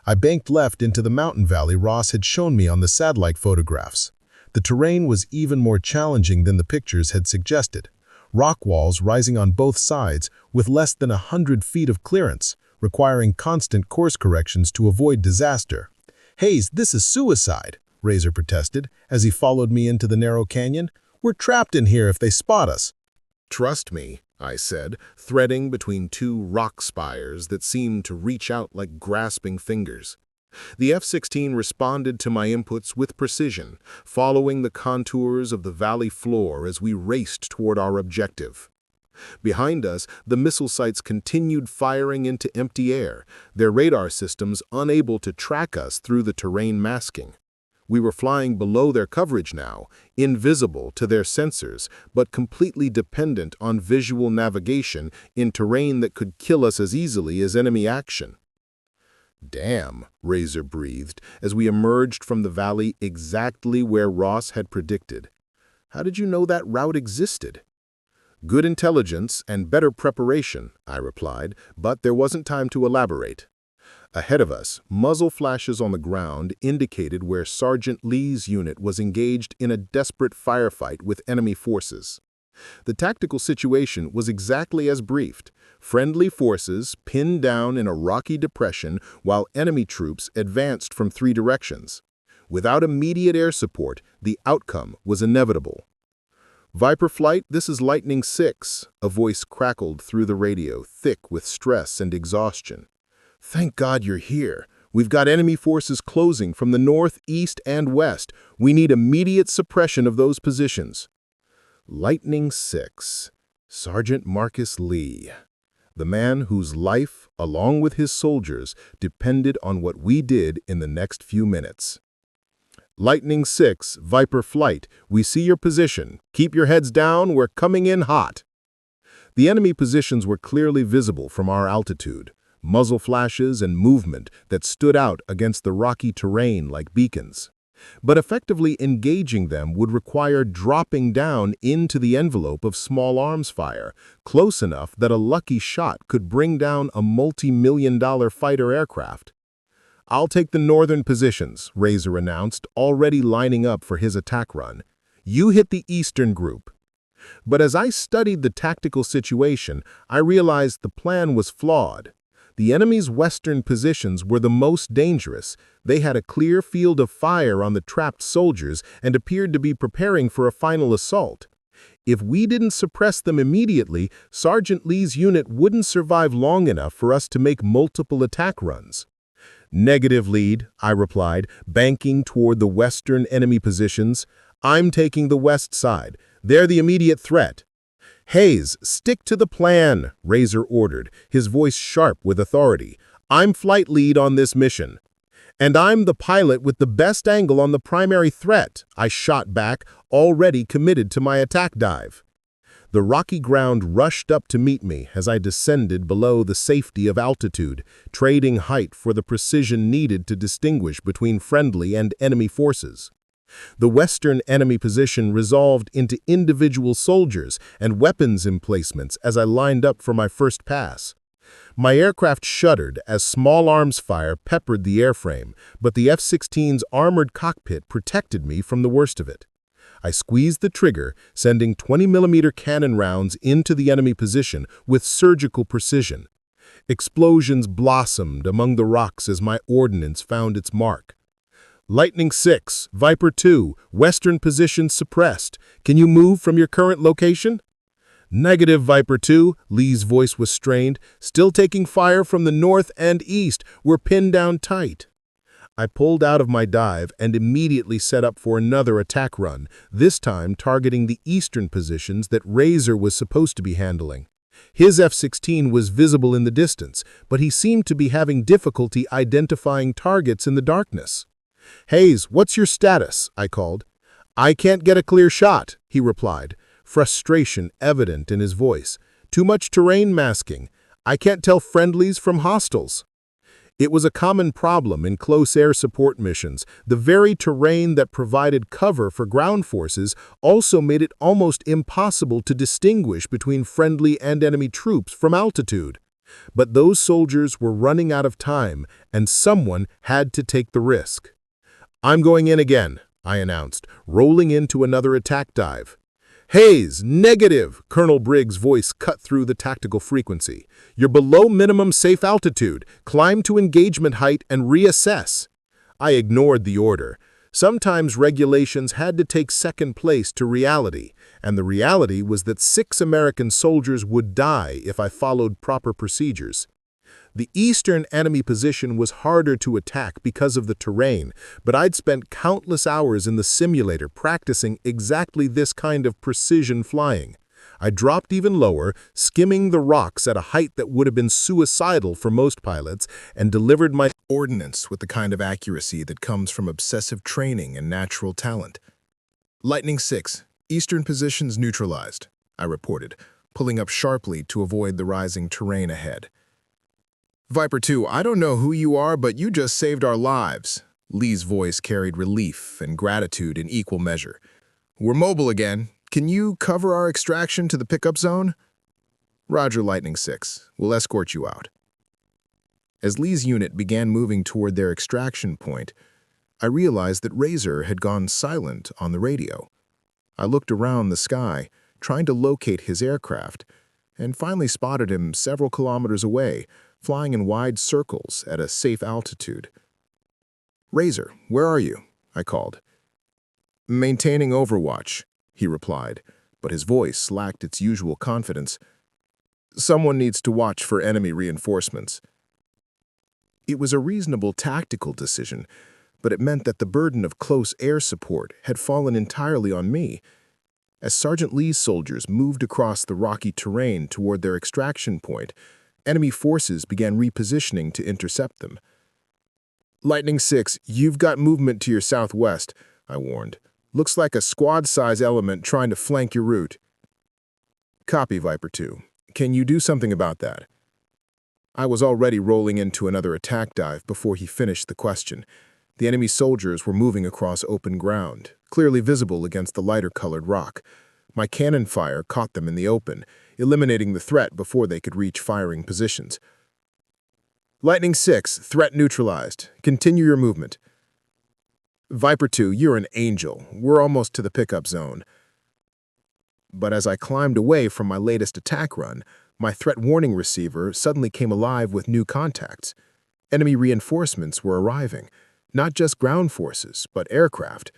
I banked left into the mountain valley Ross had shown me on the satellite photographs. The terrain was even more challenging than the pictures had suggested. Rock walls rising on both sides with less than 100 feet of clearance, requiring constant course corrections to avoid disaster. "Hayes, this is suicide," Razor protested as he followed me into the narrow canyon. "We're trapped in here if they spot us." "Trust me," I said, threading between two rock spires that seemed to reach out like grasping fingers. The F-16 responded to my inputs with precision, following the contours of the valley floor as we raced toward our objective. Behind us, the missile sites continued firing into empty air, their radar systems unable to track us through the terrain masking. We were flying below their coverage now, invisible to their sensors, but completely dependent on visual navigation in terrain that could kill us as easily as enemy action. "Damn," Razor breathed as we emerged from the valley exactly where Ross had predicted. "How did you know that route existed?" "Good intelligence and better preparation," I replied, but there wasn't time to elaborate. Ahead of us, muzzle flashes on the ground indicated where Sergeant Lee's unit was engaged in a desperate firefight with enemy forces. The tactical situation was exactly as briefed. Friendly forces pinned down in a rocky depression while enemy troops advanced from 3 directions. Without immediate air support, the outcome was inevitable. "Viper Flight, this is Lightning 6, a voice crackled through the radio, thick with stress and exhaustion. "Thank God you're here. We've got enemy forces closing from the north, east, and west. We need immediate suppression of those positions." Lightning 6, Sergeant Marcus Lee, the man whose life, along with his soldiers, depended on what we did in the next few minutes. "Lightning 6, Viper Flight, we see your position. Keep your heads down, we're coming in hot." The enemy positions were clearly visible from our altitude, muzzle flashes and movement that stood out against the rocky terrain like beacons. But effectively engaging them would require dropping down into the envelope of small arms fire, close enough that a lucky shot could bring down a multi-million-dollar fighter aircraft. "I'll take the northern positions," Razor announced, already lining up for his attack run. "You hit the eastern group." But as I studied the tactical situation, I realized the plan was flawed. The enemy's western positions were the most dangerous. They had a clear field of fire on the trapped soldiers and appeared to be preparing for a final assault. If we didn't suppress them immediately, Sergeant Lee's unit wouldn't survive long enough for us to make multiple attack runs. "Negative lead," I replied, banking toward the western enemy positions. "I'm taking the west side. They're the immediate threat." "Hayes, stick to the plan," Razor ordered, his voice sharp with authority. "I'm flight lead on this mission." "And I'm the pilot with the best angle on the primary threat," I shot back, already committed to my attack dive. The rocky ground rushed up to meet me as I descended below the safety of altitude, trading height for the precision needed to distinguish between friendly and enemy forces. The western enemy position resolved into individual soldiers and weapons emplacements as I lined up for my first pass. My aircraft shuddered as small arms fire peppered the airframe, but the F-16's armored cockpit protected me from the worst of it. I squeezed the trigger, sending 20mm cannon rounds into the enemy position with surgical precision. Explosions blossomed among the rocks as my ordnance found its mark. Lightning 6, Viper 2, western position suppressed. Can you move from your current location? Negative, Viper 2, Lee's voice was strained. Still taking fire from the north and east. We're pinned down tight. I pulled out of my dive and immediately set up for another attack run, this time targeting the eastern positions that Razor was supposed to be handling. His F-16 was visible in the distance, but he seemed to be having difficulty identifying targets in the darkness. "Hayes, what's your status?" I called. "I can't get a clear shot," he replied, frustration evident in his voice. "Too much terrain masking. I can't tell friendlies from hostiles." It was a common problem in close air support missions. The very terrain that provided cover for ground forces also made it almost impossible to distinguish between friendly and enemy troops from altitude. But those soldiers were running out of time, and someone had to take the risk. "I'm going in again," I announced, rolling into another attack dive. "Hayes, negative!" Colonel Briggs' voice cut through the tactical frequency. "You're below minimum safe altitude. Climb to engagement height and reassess." I ignored the order. Sometimes regulations had to take second place to reality, and the reality was that 6 American soldiers would die if I followed proper procedures. The eastern enemy position was harder to attack because of the terrain, but I'd spent countless hours in the simulator practicing exactly this kind of precision flying. I dropped even lower, skimming the rocks at a height that would have been suicidal for most pilots, and delivered my ordnance with the kind of accuracy that comes from obsessive training and natural talent. "Lightning 6, eastern positions neutralized," I reported, pulling up sharply to avoid the rising terrain ahead. "Viper 2, I don't know who you are, but you just saved our lives." Lee's voice carried relief and gratitude in equal measure. "We're mobile again. Can you cover our extraction to the pickup zone?" "Roger, Lightning 6. We'll escort you out." As Lee's unit began moving toward their extraction point, I realized that Razor had gone silent on the radio. I looked around the sky, trying to locate his aircraft, and finally spotted him several kilometers away, flying in wide circles at a safe altitude. "Razor, where are you?" I called. "Maintaining overwatch," he replied, but his voice lacked its usual confidence. "Someone needs to watch for enemy reinforcements." It was a reasonable tactical decision, but it meant that the burden of close air support had fallen entirely on me. As Sergeant Lee's soldiers moved across the rocky terrain toward their extraction point, enemy forces began repositioning to intercept them. "Lightning 6, you've got movement to your southwest," I warned. "Looks like a squad-size element trying to flank your route." "Copy, Viper 2. Can you do something about that?" I was already rolling into another attack dive before he finished the question. The enemy soldiers were moving across open ground, clearly visible against the lighter-colored rock. My cannon fire caught them in the open, eliminating the threat before they could reach firing positions. "Lightning 6, threat neutralized. Continue your movement." "Viper 2, you're an angel. We're almost to the pickup zone." But as I climbed away from my latest attack run, my threat warning receiver suddenly came alive with new contacts. Enemy reinforcements were arriving, not just ground forces, but aircraft.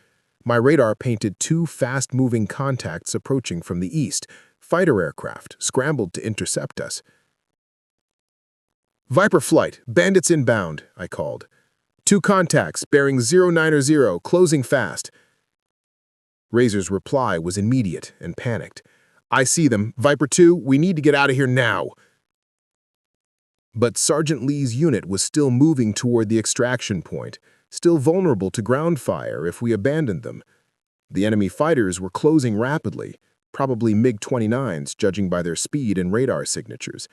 My radar painted 2 fast-moving contacts approaching from the east. Fighter aircraft scrambled to intercept us. "Viper flight, bandits inbound," I called. 2 contacts, bearing 0900, closing fast." Razor's reply was immediate and panicked. "I see them. Viper 2, we need to get out of here now." But Sergeant Lee's unit was still moving toward the extraction point, still vulnerable to ground fire if we abandoned them. The enemy fighters were closing rapidly, Probably MiG-29s, judging by their speed and radar signatures.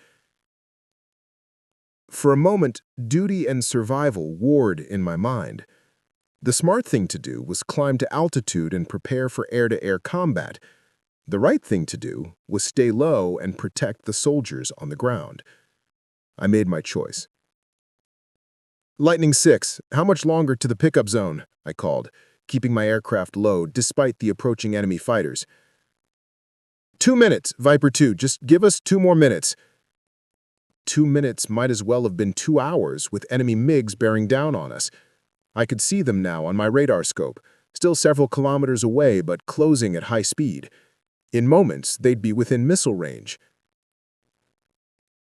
For a moment, duty and survival warred in my mind. The smart thing to do was climb to altitude and prepare for air-to-air combat. The right thing to do was stay low and protect the soldiers on the ground. I made my choice. "Lightning 6, how much longer to the pickup zone?" I called, keeping my aircraft low despite the approaching enemy fighters. 2 minutes, Viper 2, just give us 2 more minutes." 2 minutes might as well have been 2 hours with enemy MiGs bearing down on us. I could see them now on my radar scope, still several kilometers away but closing at high speed. In moments, they'd be within missile range.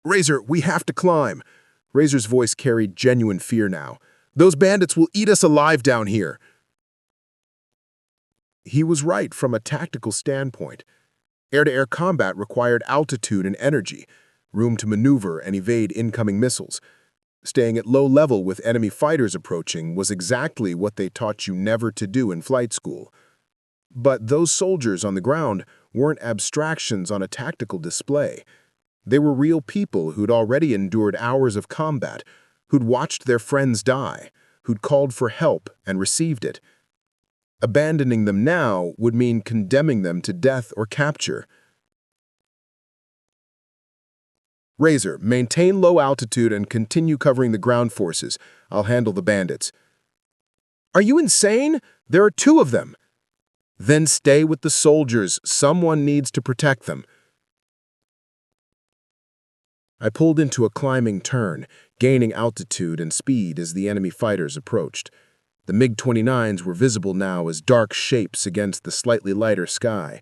"Razor, we have to climb." Razor's voice carried genuine fear now. "Those bandits will eat us alive down here." He was right from a tactical standpoint. Air-to-air combat required altitude and energy, room to maneuver and evade incoming missiles. Staying at low level with enemy fighters approaching was exactly what they taught you never to do in flight school. But those soldiers on the ground weren't abstractions on a tactical display. They were real people who'd already endured hours of combat, who'd watched their friends die, who'd called for help and received it. Abandoning them now would mean condemning them to death or capture. "Razor, maintain low altitude and continue covering the ground forces. I'll handle the bandits." "Are you insane? There are 2 of them." "Then stay with the soldiers. Someone needs to protect them." I pulled into a climbing turn, gaining altitude and speed as the enemy fighters approached. The MiG-29s were visible now as dark shapes against the slightly lighter sky,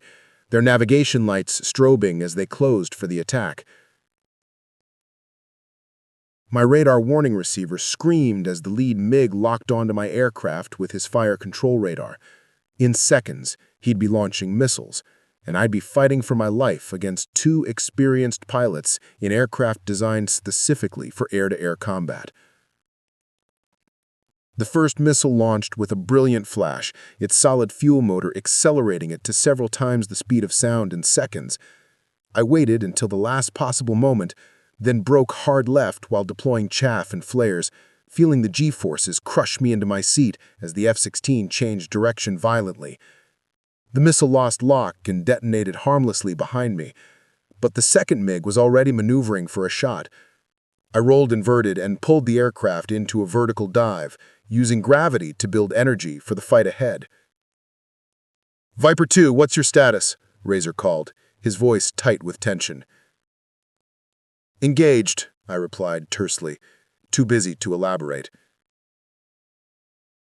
their navigation lights strobing as they closed for the attack. My radar warning receiver screamed as the lead MiG locked onto my aircraft with his fire control radar. In seconds, he'd be launching missiles, and I'd be fighting for my life against 2 experienced pilots in aircraft designed specifically for air-to-air combat. The first missile launched with a brilliant flash, its solid fuel motor accelerating it to several times the speed of sound in seconds. I waited until the last possible moment, then broke hard left while deploying chaff and flares, feeling the G-forces crush me into my seat as the F-16 changed direction violently. The missile lost lock and detonated harmlessly behind me, but the second MiG was already maneuvering for a shot. I rolled inverted and pulled the aircraft into a vertical dive, using gravity to build energy for the fight ahead. "Viper 2, what's your status?" Razor called, his voice tight with tension. "Engaged," I replied tersely, too busy to elaborate.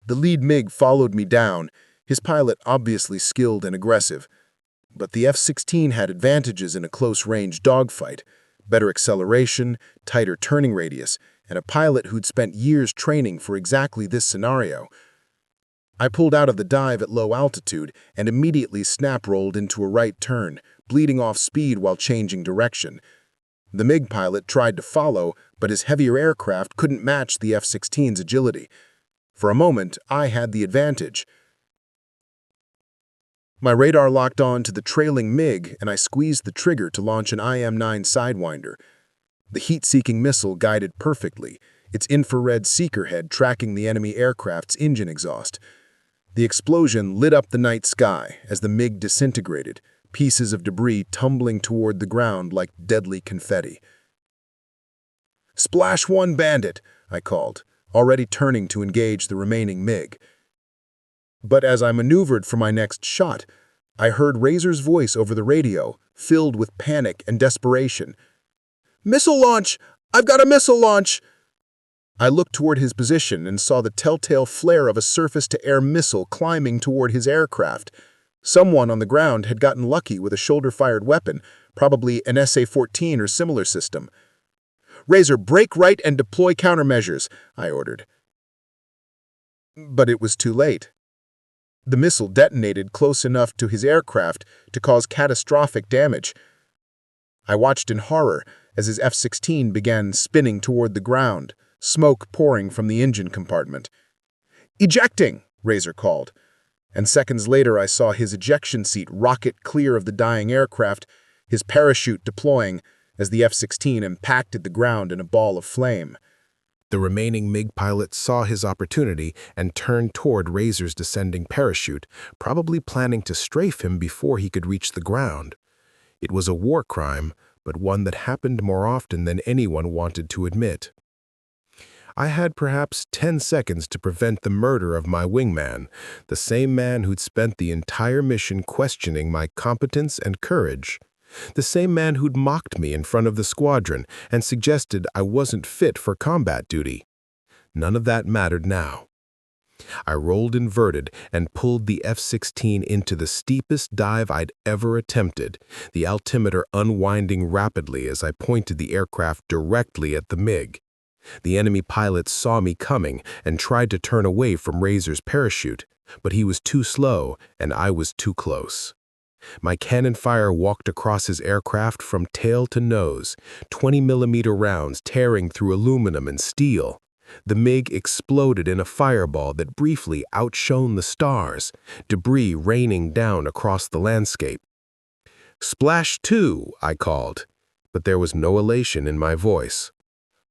The lead MiG followed me down, his pilot obviously skilled and aggressive. But the F-16 had advantages in a close-range dogfight, better acceleration, tighter turning radius, and a pilot who'd spent years training for exactly this scenario. I pulled out of the dive at low altitude and immediately snap-rolled into a right turn, bleeding off speed while changing direction. The MiG pilot tried to follow, but his heavier aircraft couldn't match the F-16's agility. For a moment, I had the advantage. My radar locked on to the trailing MiG, and I squeezed the trigger to launch an IM-9 Sidewinder. The heat-seeking missile guided perfectly, its infrared seeker head tracking the enemy aircraft's engine exhaust. The explosion lit up the night sky as the MiG disintegrated, pieces of debris tumbling toward the ground like deadly confetti. "Splash 1 bandit," I called, already turning to engage the remaining MiG. But as I maneuvered for my next shot, I heard Razor's voice over the radio, filled with panic and desperation. "Missile launch! I've got a missile launch!" I looked toward his position and saw the telltale flare of a surface-to-air missile climbing toward his aircraft. Someone on the ground had gotten lucky with a shoulder-fired weapon, probably an SA-14 or similar system. "Razor, break right and deploy countermeasures," I ordered. But it was too late. The missile detonated close enough to his aircraft to cause catastrophic damage. I watched in horror as his F-16 began spinning toward the ground, smoke pouring from the engine compartment. "Ejecting!" Razor called. And seconds later I saw his ejection seat rocket clear of the dying aircraft, his parachute deploying as the F-16 impacted the ground in a ball of flame. The remaining MiG pilot saw his opportunity and turned toward Razor's descending parachute, probably planning to strafe him before he could reach the ground. It was a war crime, but one that happened more often than anyone wanted to admit. I had perhaps 10 seconds to prevent the murder of my wingman, the same man who'd spent the entire mission questioning my competence and courage. The same man who'd mocked me in front of the squadron and suggested I wasn't fit for combat duty. None of that mattered now. I rolled inverted and pulled the F-16 into the steepest dive I'd ever attempted, the altimeter unwinding rapidly as I pointed the aircraft directly at the MiG. The enemy pilot saw me coming and tried to turn away from Razor's parachute, but he was too slow and I was too close. My cannon fire walked across his aircraft from tail to nose, 20mm rounds tearing through aluminum and steel. The MiG exploded in a fireball that briefly outshone the stars, debris raining down across the landscape. "Splash 2," I called, but there was no elation in my voice.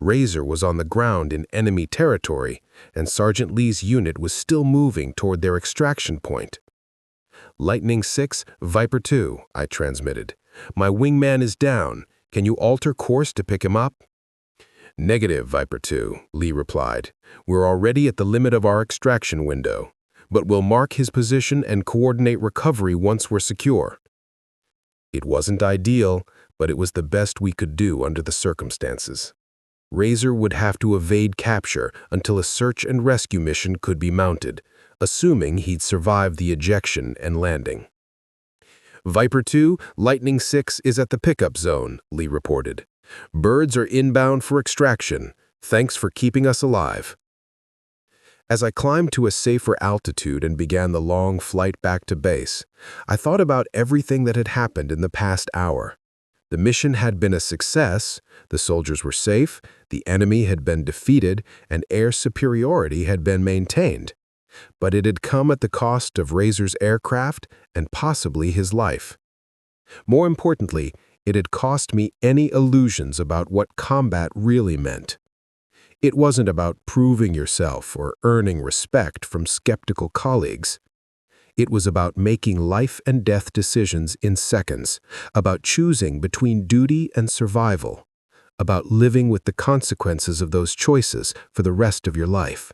Razor was on the ground in enemy territory, and Sergeant Lee's unit was still moving toward their extraction point. "Lightning 6, Viper 2, I transmitted. "My wingman is down. Can you alter course to pick him up?" "Negative, Viper 2, Lee replied. "We're already at the limit of our extraction window, but we'll mark his position and coordinate recovery once we're secure." It wasn't ideal, but it was the best we could do under the circumstances. Razor would have to evade capture until a search and rescue mission could be mounted, assuming he'd survived the ejection and landing. "Viper 2, Lightning 6 is at the pickup zone," Lee reported. "Birds are inbound for extraction. Thanks for keeping us alive." As I climbed to a safer altitude and began the long flight back to base, I thought about everything that had happened in the past hour. The mission had been a success, the soldiers were safe, the enemy had been defeated, and air superiority had been maintained. But it had come at the cost of Razor's aircraft and possibly his life. More importantly, it had cost me any illusions about what combat really meant. It wasn't about proving yourself or earning respect from skeptical colleagues. It was about making life and death decisions in seconds, about choosing between duty and survival, about living with the consequences of those choices for the rest of your life.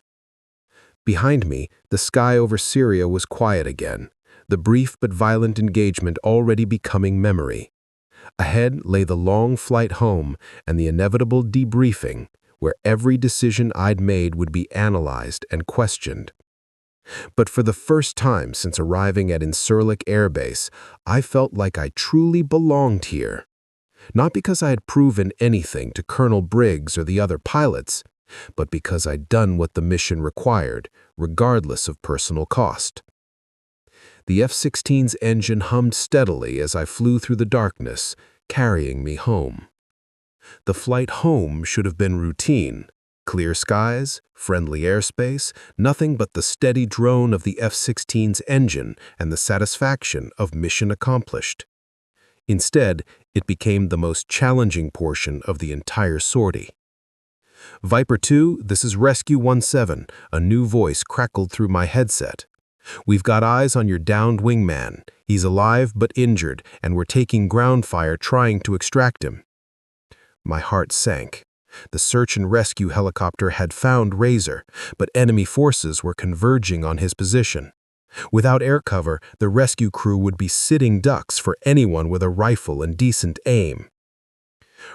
Behind me, the sky over Syria was quiet again, the brief but violent engagement already becoming memory. Ahead lay the long flight home and the inevitable debriefing, where every decision I'd made would be analyzed and questioned. But for the first time since arriving at Incirlik Air Base, I felt like I truly belonged here. Not because I had proven anything to Colonel Briggs or the other pilots, but because I'd done what the mission required, regardless of personal cost. The F-16's engine hummed steadily as I flew through the darkness, carrying me home. The flight home should have been routine. Clear skies, friendly airspace, nothing but the steady drone of the F-16's engine and the satisfaction of mission accomplished. Instead, it became the most challenging portion of the entire sortie. "Viper 2, this is Rescue 17, a new voice crackled through my headset. "We've got eyes on your downed wingman. He's alive but injured, and we're taking ground fire trying to extract him." My heart sank. The search and rescue helicopter had found Razor, but enemy forces were converging on his position. Without air cover, the rescue crew would be sitting ducks for anyone with a rifle and decent aim.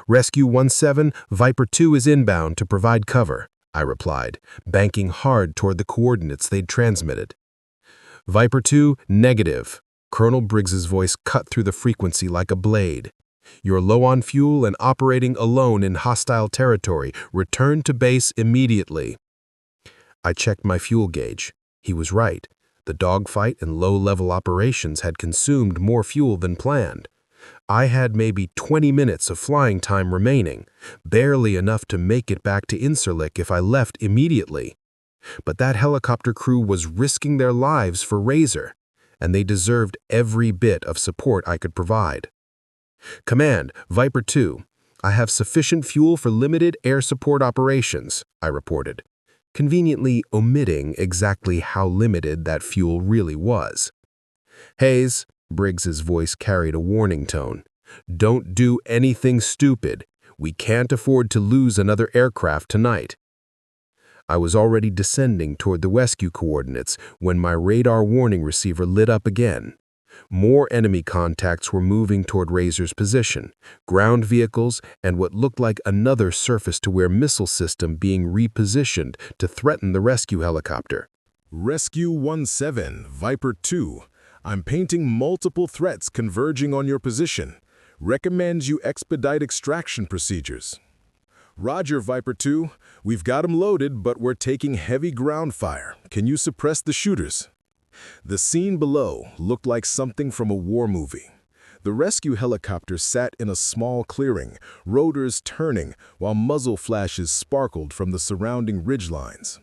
"Rescue 17, Viper 2 is inbound to provide cover," I replied, banking hard toward the coordinates they'd transmitted. "Viper 2, negative." Colonel Briggs's voice cut through the frequency like a blade. "You're low on fuel and operating alone in hostile territory. Return to base immediately." I checked my fuel gauge. He was right. The dogfight and low-level operations had consumed more fuel than planned. I had maybe 20 minutes of flying time remaining, barely enough to make it back to Incirlik if I left immediately. But that helicopter crew was risking their lives for Razor, and they deserved every bit of support I could provide. "Command, Viper 2, I have sufficient fuel for limited air support operations," I reported, conveniently omitting exactly how limited that fuel really was. "Hayes," Briggs's voice carried a warning tone, "don't do anything stupid. We can't afford to lose another aircraft tonight." I was already descending toward the rescue coordinates when my radar warning receiver lit up again. More enemy contacts were moving toward Razor's position, ground vehicles, and what looked like another surface-to-air missile system being repositioned to threaten the rescue helicopter. Rescue 17, Viper 2. I'm painting multiple threats converging on your position. Recommends you expedite extraction procedures. Roger, Viper 2. We've got them loaded, but we're taking heavy ground fire. Can you suppress the shooters? The scene below looked like something from a war movie. The rescue helicopter sat in a small clearing, rotors turning while muzzle flashes sparkled from the surrounding ridgelines.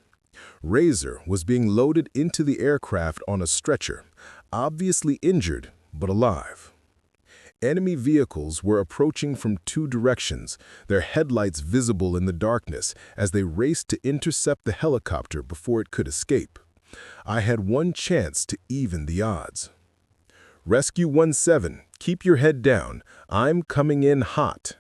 Razor was being loaded into the aircraft on a stretcher, obviously injured but alive. Enemy vehicles were approaching from two directions, their headlights visible in the darkness as they raced to intercept the helicopter before it could escape. I had one chance to even the odds. Rescue 17, keep your head down. I'm coming in hot.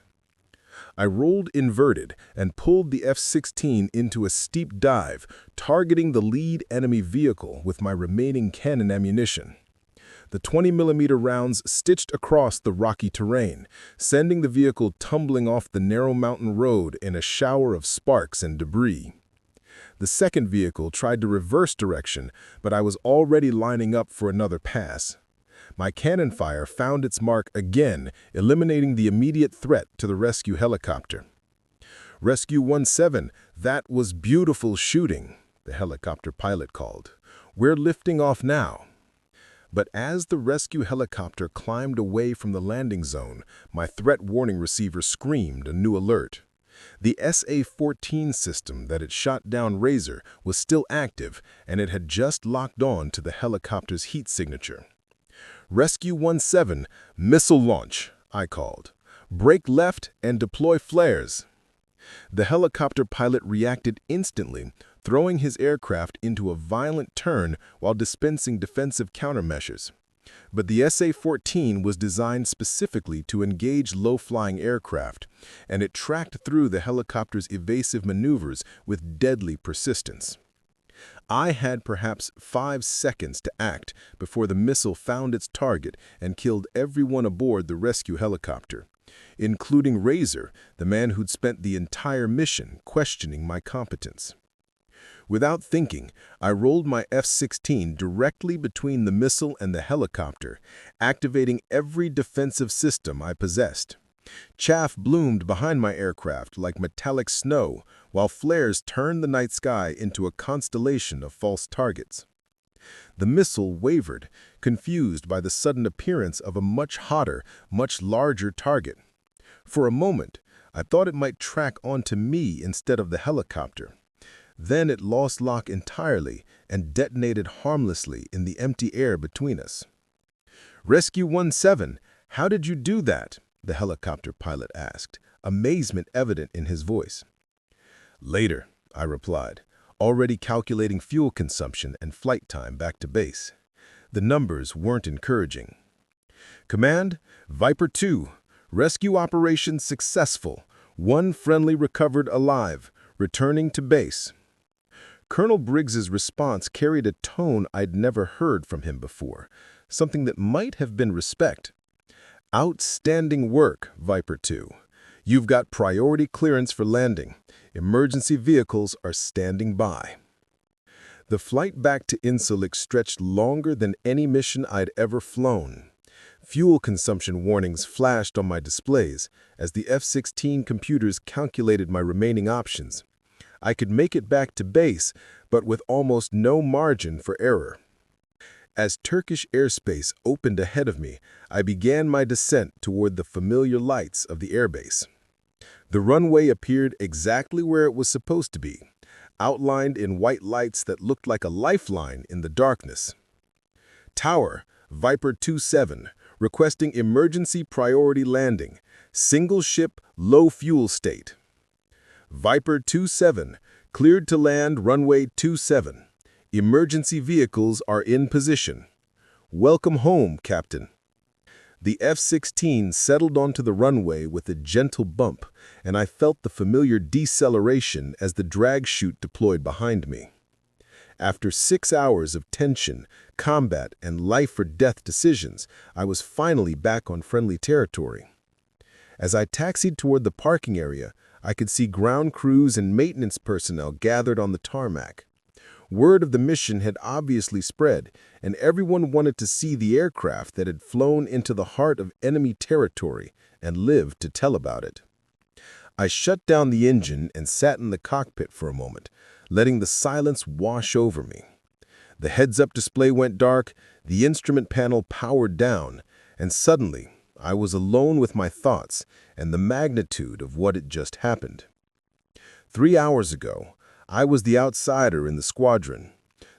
I rolled inverted and pulled the F-16 into a steep dive, targeting the lead enemy vehicle with my remaining cannon ammunition. The 20mm rounds stitched across the rocky terrain, sending the vehicle tumbling off the narrow mountain road in a shower of sparks and debris. The second vehicle tried to reverse direction, but I was already lining up for another pass. My cannon fire found its mark again, eliminating the immediate threat to the rescue helicopter. Rescue 17, that was beautiful shooting, the helicopter pilot called. We're lifting off now. But as the rescue helicopter climbed away from the landing zone, my threat warning receiver screamed a new alert. The SA-14 system that had shot down Razor was still active, and it had just locked on to the helicopter's heat signature. Rescue 17, missile launch, I called. Brake left and deploy flares. The helicopter pilot reacted instantly, throwing his aircraft into a violent turn while dispensing defensive countermeasures. But the SA-14 was designed specifically to engage low-flying aircraft, and it tracked through the helicopter's evasive maneuvers with deadly persistence. I had perhaps 5 seconds to act before the missile found its target and killed everyone aboard the rescue helicopter, including Razor, the man who'd spent the entire mission questioning my competence. Without thinking, I rolled my F-16 directly between the missile and the helicopter, activating every defensive system I possessed. Chaff bloomed behind my aircraft like metallic snow, while flares turned the night sky into a constellation of false targets. The missile wavered, confused by the sudden appearance of a much hotter, much larger target. For a moment, I thought it might track onto me instead of the helicopter. Then it lost lock entirely and detonated harmlessly in the empty air between us. Rescue 17, how did you do that? The helicopter pilot asked, amazement evident in his voice. Later, I replied, already calculating fuel consumption and flight time back to base. The numbers weren't encouraging. Command, Viper 2, rescue operation successful. 1 friendly recovered alive, returning to base. Colonel Briggs's response carried a tone I'd never heard from him before, something that might have been respect. Outstanding work, Viper 2. You've got priority clearance for landing. Emergency vehicles are standing by. The flight back to Incirlik stretched longer than any mission I'd ever flown. Fuel consumption warnings flashed on my displays as the F-16 computers calculated my remaining options. I could make it back to base, but with almost no margin for error. As Turkish airspace opened ahead of me, I began my descent toward the familiar lights of the airbase. The runway appeared exactly where it was supposed to be, outlined in white lights that looked like a lifeline in the darkness. Tower, Viper 27, requesting emergency priority landing. Single ship, low fuel state. Viper 27, cleared to land runway 27. Emergency vehicles are in position. Welcome home, Captain. The F-16 settled onto the runway with a gentle bump, and I felt the familiar deceleration as the drag chute deployed behind me. After 6 hours of tension, combat, and life-or-death decisions, I was finally back on friendly territory. As I taxied toward the parking area, I could see ground crews and maintenance personnel gathered on the tarmac. Word of the mission had obviously spread, and everyone wanted to see the aircraft that had flown into the heart of enemy territory and lived to tell about it. I shut down the engine and sat in the cockpit for a moment, letting the silence wash over me. The heads-up display went dark, the instrument panel powered down, and suddenly I was alone with my thoughts and the magnitude of what had just happened. 3 hours ago, I was the outsider in the squadron,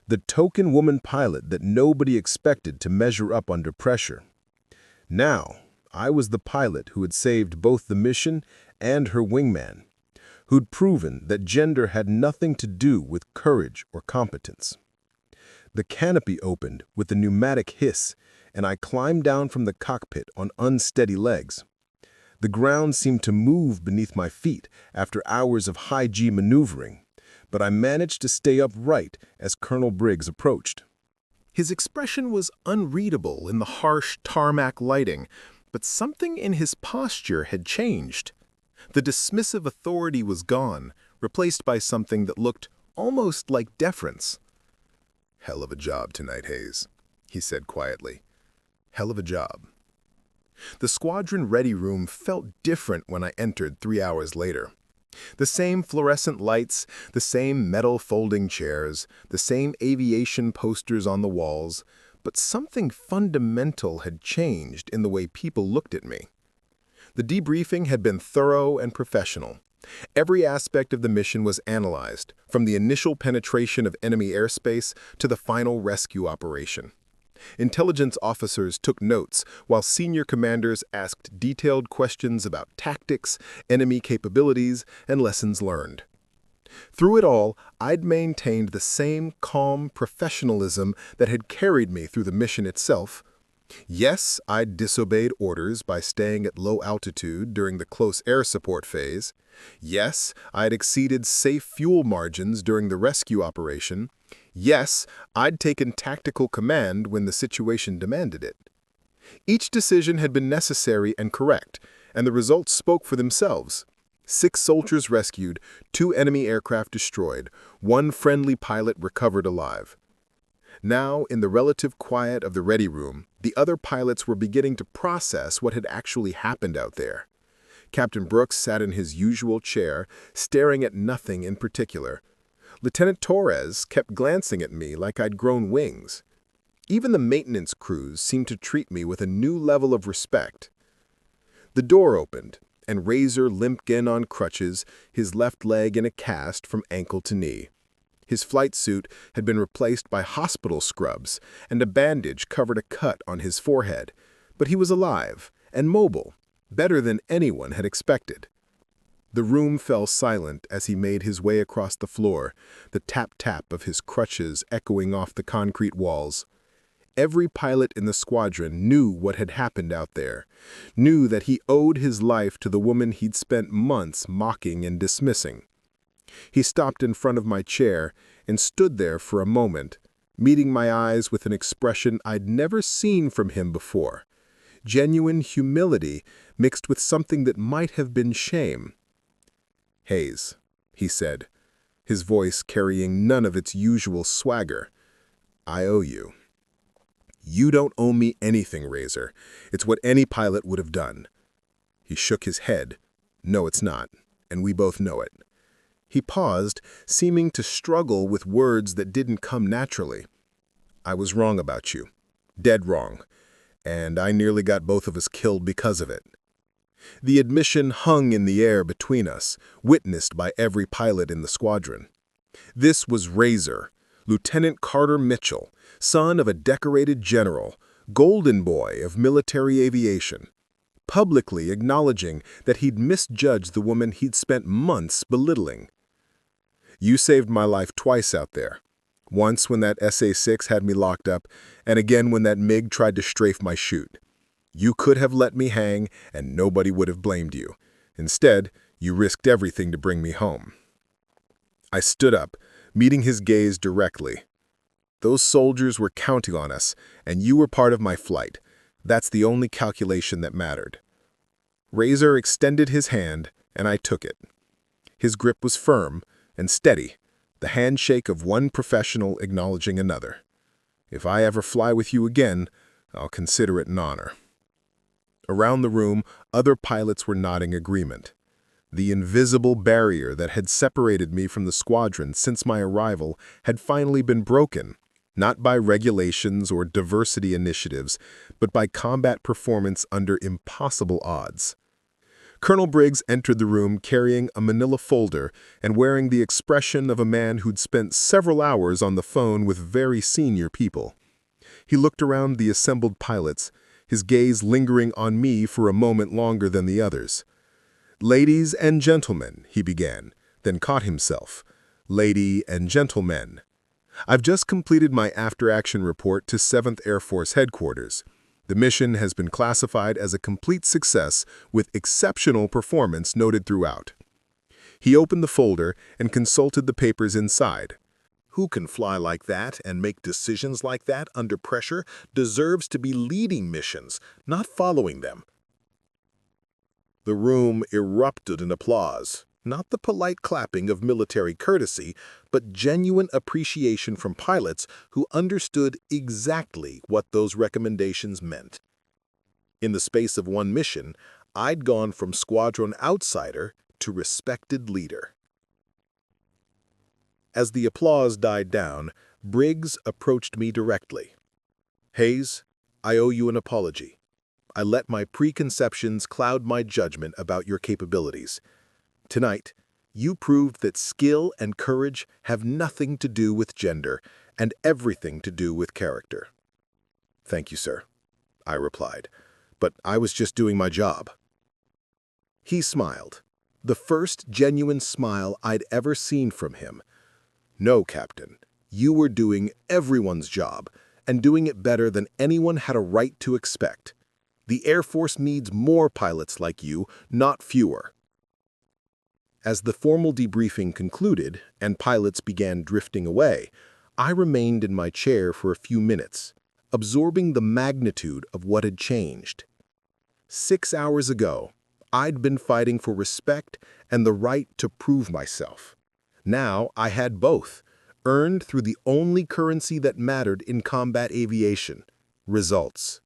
the token woman pilot that nobody expected to measure up under pressure. Now, I was the pilot who had saved both the mission and her wingman, who'd proven that gender had nothing to do with courage or competence. The canopy opened with a pneumatic hiss, and I climbed down from the cockpit on unsteady legs. The ground seemed to move beneath my feet after hours of high-G maneuvering, but I managed to stay upright as Colonel Briggs approached. His expression was unreadable in the harsh tarmac lighting, but something in his posture had changed. The dismissive authority was gone, replaced by something that looked almost like deference. "Hell of a job tonight, Hayes," he said quietly. Hell of a job. The squadron ready room felt different when I entered 3 hours later. The same fluorescent lights, the same metal folding chairs, the same aviation posters on the walls, but something fundamental had changed in the way people looked at me. The debriefing had been thorough and professional. Every aspect of the mission was analyzed, from the initial penetration of enemy airspace to the final rescue operation. Intelligence officers took notes, while senior commanders asked detailed questions about tactics, enemy capabilities, and lessons learned. Through it all, I'd maintained the same calm professionalism that had carried me through the mission itself. Yes, I'd disobeyed orders by staying at low altitude during the close air support phase. Yes, I'd exceeded safe fuel margins during the rescue operation. Yes, I'd taken tactical command when the situation demanded it. Each decision had been necessary and correct, and the results spoke for themselves. 6 soldiers rescued, 2 enemy aircraft destroyed, 1 friendly pilot recovered alive. Now, in the relative quiet of the ready room, the other pilots were beginning to process what had actually happened out there. Captain Brooks sat in his usual chair, staring at nothing in particular. Lieutenant Torres kept glancing at me like I'd grown wings. Even the maintenance crews seemed to treat me with a new level of respect. The door opened, and Razor limped in on crutches, his left leg in a cast from ankle to knee. His flight suit had been replaced by hospital scrubs, and a bandage covered a cut on his forehead. But he was alive and mobile, better than anyone had expected. The room fell silent as he made his way across the floor, the tap-tap of his crutches echoing off the concrete walls. Every pilot in the squadron knew what had happened out there, knew that he owed his life to the woman he'd spent months mocking and dismissing. He stopped in front of my chair and stood there for a moment, meeting my eyes with an expression I'd never seen from him before. Genuine humility mixed with something that might have been shame. "Hayes," he said, his voice carrying none of its usual swagger, "I owe you." "You don't owe me anything, Razor. It's what any pilot would have done." He shook his head. "No, it's not, and we both know it." He paused, seeming to struggle with words that didn't come naturally. "I was wrong about you. Dead wrong. And I nearly got both of us killed because of it." The admission hung in the air between us, witnessed by every pilot in the squadron. This was Razor, Lieutenant Carter Mitchell, son of a decorated general, golden boy of military aviation, publicly acknowledging that he'd misjudged the woman he'd spent months belittling. "You saved my life twice out there. Once when that SA-6 had me locked up, and again when that MiG tried to strafe my chute. You could have let me hang, and nobody would have blamed you. Instead, you risked everything to bring me home." I stood up, meeting his gaze directly. "Those soldiers were counting on us, and you were part of my flight. That's the only calculation that mattered." Razor extended his hand, and I took it. His grip was firm and steady, the handshake of one professional acknowledging another. "If I ever fly with you again, I'll consider it an honor." Around the room, other pilots were nodding agreement. The invisible barrier that had separated me from the squadron since my arrival had finally been broken, not by regulations or diversity initiatives, but by combat performance under impossible odds. Colonel Briggs entered the room carrying a manila folder and wearing the expression of a man who'd spent several hours on the phone with very senior people. He looked around the assembled pilots, his gaze lingering on me for a moment longer than the others. "Ladies and gentlemen," he began, then caught himself. "Lady and gentlemen. I've just completed my after-action report to 7th Air Force Headquarters. The mission has been classified as a complete success with exceptional performance noted throughout." He opened the folder and consulted the papers inside. "Who can fly like that and make decisions like that under pressure deserves to be leading missions, not following them." The room erupted in applause, not the polite clapping of military courtesy, but genuine appreciation from pilots who understood exactly what those recommendations meant. In the space of one mission, I'd gone from squadron outsider to respected leader. As the applause died down, Briggs approached me directly. "Hayes, I owe you an apology. I let my preconceptions cloud my judgment about your capabilities. Tonight, you proved that skill and courage have nothing to do with gender and everything to do with character." "Thank you, sir," I replied, "but I was just doing my job." He smiled, the first genuine smile I'd ever seen from him. "No, Captain, you were doing everyone's job and doing it better than anyone had a right to expect. The Air Force needs more pilots like you, not fewer." As the formal debriefing concluded and pilots began drifting away, I remained in my chair for a few minutes, absorbing the magnitude of what had changed. 6 hours ago, I'd been fighting for respect and the right to prove myself. Now I had both, earned through the only currency that mattered in combat aviation: results.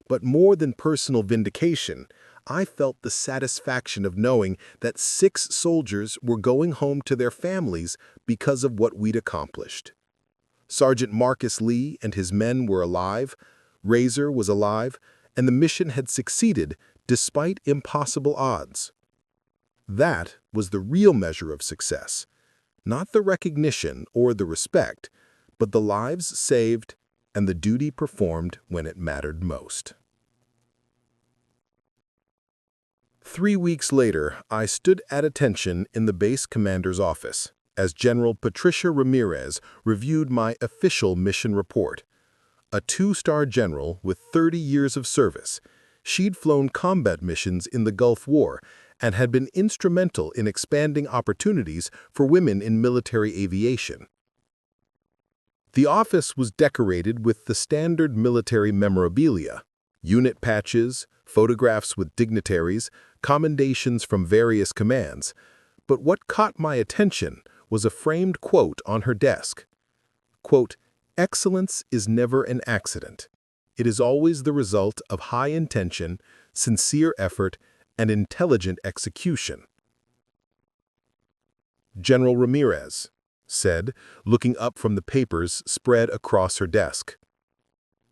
But more than personal vindication, I felt the satisfaction of knowing that 6 soldiers were going home to their families because of what we'd accomplished. Sergeant Marcus Lee and his men were alive, Razor was alive, and the mission had succeeded despite impossible odds. That was the real measure of success, not the recognition or the respect, but the lives saved and the duty performed when it mattered most. 3 weeks later, I stood at attention in the base commander's office as General Patricia Ramirez reviewed my official mission report. A 2-star general with 30 years of service, she'd flown combat missions in the Gulf War and had been instrumental in expanding opportunities for women in military aviation. The office was decorated with the standard military memorabilia: unit patches, photographs with dignitaries, commendations from various commands. But what caught my attention was a framed quote on her desk. Quote, "Excellence is never an accident. It is always the result of high intention, sincere effort, and intelligent execution." General Ramirez said, looking up from the papers spread across her desk.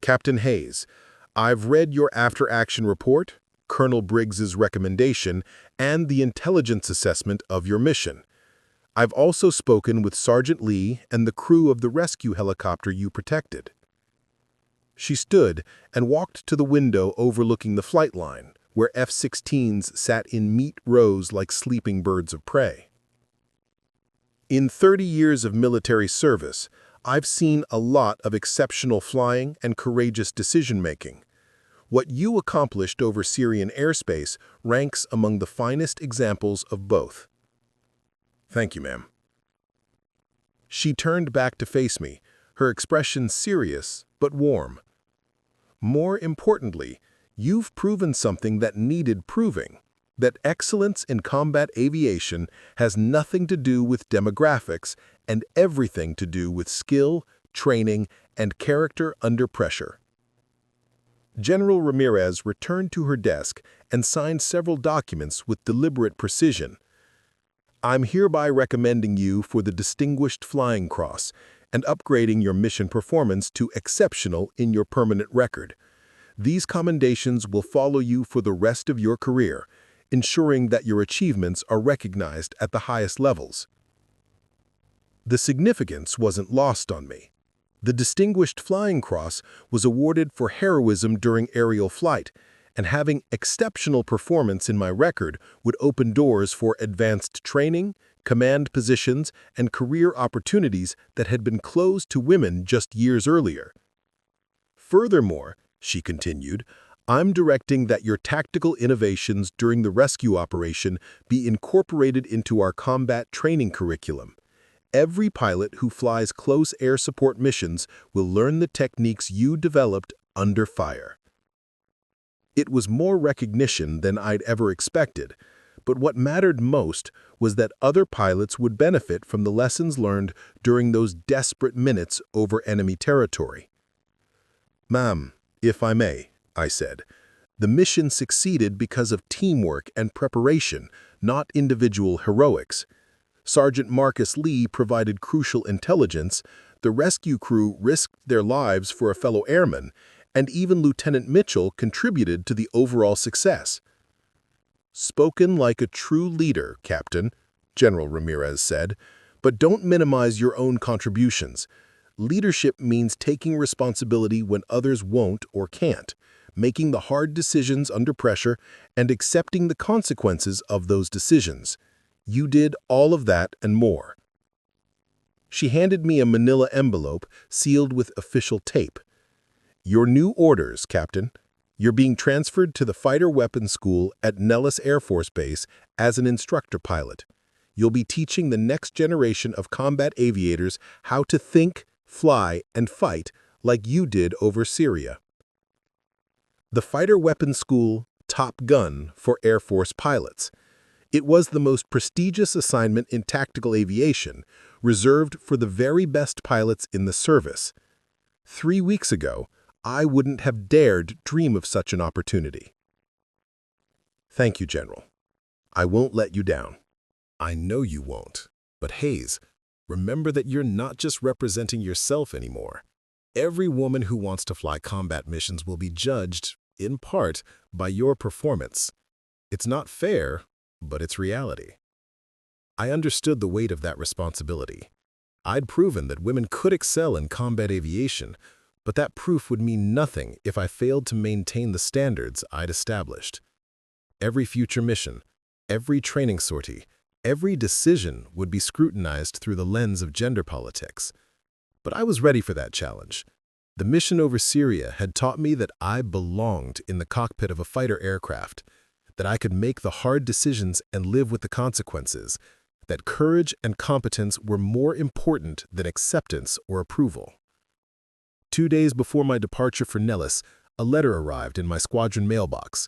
"Captain Hayes, I've read your after-action report, Colonel Briggs's recommendation, and the intelligence assessment of your mission. I've also spoken with Sergeant Lee and the crew of the rescue helicopter you protected." She stood and walked to the window overlooking the flight line, where F-16s sat in neat rows like sleeping birds of prey. "In 30 years of military service, I've seen a lot of exceptional flying and courageous decision-making. What you accomplished over Syrian airspace ranks among the finest examples of both." "Thank you, ma'am." She turned back to face me, her expression serious but warm. "More importantly, you've proven something that needed proving, that excellence in combat aviation has nothing to do with demographics and everything to do with skill, training, and character under pressure." General Ramirez returned to her desk and signed several documents with deliberate precision. "I'm hereby recommending you for the Distinguished Flying Cross and upgrading your mission performance to exceptional in your permanent record. These commendations will follow you for the rest of your career, ensuring that your achievements are recognized at the highest levels." The significance wasn't lost on me. The Distinguished Flying Cross was awarded for heroism during aerial flight, and having exceptional performance in my record would open doors for advanced training, command positions, and career opportunities that had been closed to women just years earlier. "Furthermore," she continued, "I'm directing that your tactical innovations during the rescue operation be incorporated into our combat training curriculum. Every pilot who flies close air support missions will learn the techniques you developed under fire." It was more recognition than I'd ever expected, but what mattered most was that other pilots would benefit from the lessons learned during those desperate minutes over enemy territory. "Ma'am, if I may," I said, "the mission succeeded because of teamwork and preparation, not individual heroics. Sergeant Marcus Lee provided crucial intelligence, the rescue crew risked their lives for a fellow airman, and even Lieutenant Mitchell contributed to the overall success." "Spoken like a true leader, Captain," General Ramirez said, "but don't minimize your own contributions. Leadership means taking responsibility when others won't or can't, making the hard decisions under pressure, and accepting the consequences of those decisions. You did all of that and more." She handed me a manila envelope sealed with official tape. "Your new orders, Captain. You're being transferred to the Fighter Weapons School at Nellis Air Force Base as an instructor pilot. You'll be teaching the next generation of combat aviators how to think, fly, and fight like you did over Syria." The Fighter Weapons School, Top Gun for Air Force pilots. It was the most prestigious assignment in tactical aviation, reserved for the very best pilots in the service. 3 weeks ago, I wouldn't have dared dream of such an opportunity. "Thank you, General. I won't let you down." I know you won't. But Hayes, remember that you're not just representing yourself anymore. Every woman who wants to fly combat missions will be judged, in part, by your performance. It's not fair, but it's reality. I understood the weight of that responsibility. I'd proven that women could excel in combat aviation, but that proof would mean nothing if I failed to maintain the standards I'd established. Every future mission, every training sortie, every decision would be scrutinized through the lens of gender politics. But I was ready for that challenge. The mission over Syria had taught me that I belonged in the cockpit of a fighter aircraft, that I could make the hard decisions and live with the consequences, that courage and competence were more important than acceptance or approval. 2 days before my departure for Nellis, a letter arrived in my squadron mailbox.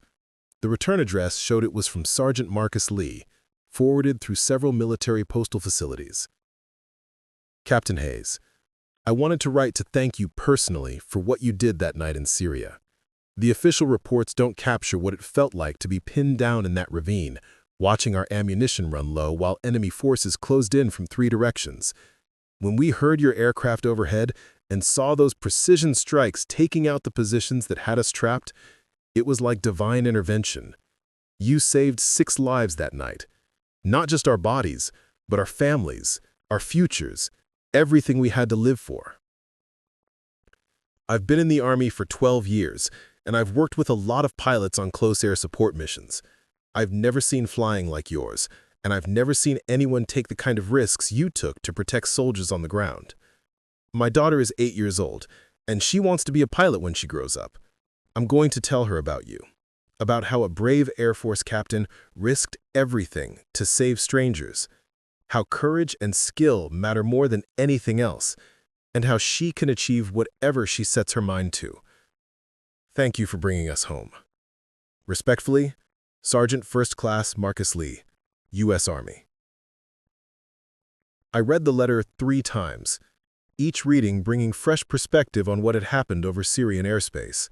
The return address showed it was from Sergeant Marcus Lee, forwarded through several military postal facilities. "Captain Hayes, I wanted to write to thank you personally for what you did that night in Syria. The official reports don't capture what it felt like to be pinned down in that ravine, watching our ammunition run low while enemy forces closed in from 3 directions. When we heard your aircraft overhead and saw those precision strikes taking out the positions that had us trapped, it was like divine intervention. You saved 6 lives that night. Not just our bodies, but our families, our futures, everything we had to live for. I've been in the Army for 12 years, and I've worked with a lot of pilots on close air support missions. I've never seen flying like yours, and I've never seen anyone take the kind of risks you took to protect soldiers on the ground. My daughter is 8 years old, and she wants to be a pilot when she grows up. I'm going to tell her about you, about how a brave Air Force captain risked everything to save strangers, how courage and skill matter more than anything else, and how she can achieve whatever she sets her mind to. Thank you for bringing us home. Respectfully, Sergeant First Class Marcus Lee, U.S. Army. I read the letter 3 times, each reading bringing fresh perspective on what had happened over Syrian airspace.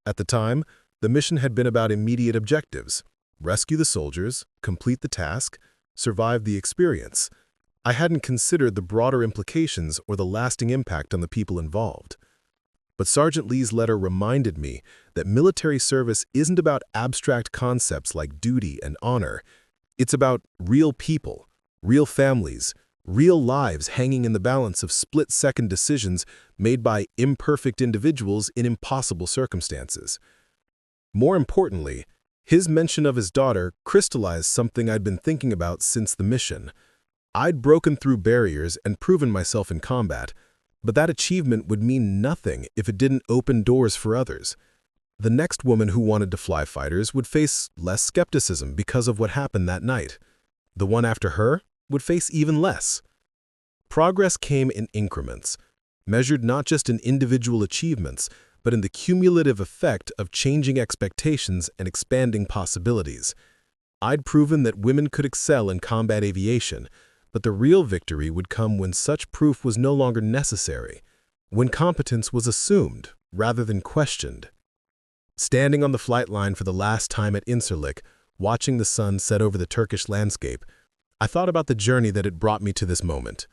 At the time, the mission had been about immediate objectives: rescue the soldiers, complete the task, survive the experience. I hadn't considered the broader implications or the lasting impact on the people involved. But Sergeant Lee's letter reminded me that military service isn't about abstract concepts like duty and honor. It's about real people, real families, real lives hanging in the balance of split-second decisions made by imperfect individuals in impossible circumstances. More importantly, his mention of his daughter crystallized something I'd been thinking about since the mission. I'd broken through barriers and proven myself in combat, but that achievement would mean nothing if it didn't open doors for others. The next woman who wanted to fly fighters would face less skepticism because of what happened that night. The one after her would face even less. Progress came in increments, measured not just in individual achievements, but in the cumulative effect of changing expectations and expanding possibilities. I'd proven that women could excel in combat aviation, but the real victory would come when such proof was no longer necessary, when competence was assumed rather than questioned. Standing on the flight line for the last time at Incirlik, watching the sun set over the Turkish landscape, I thought about the journey that had brought me to this moment.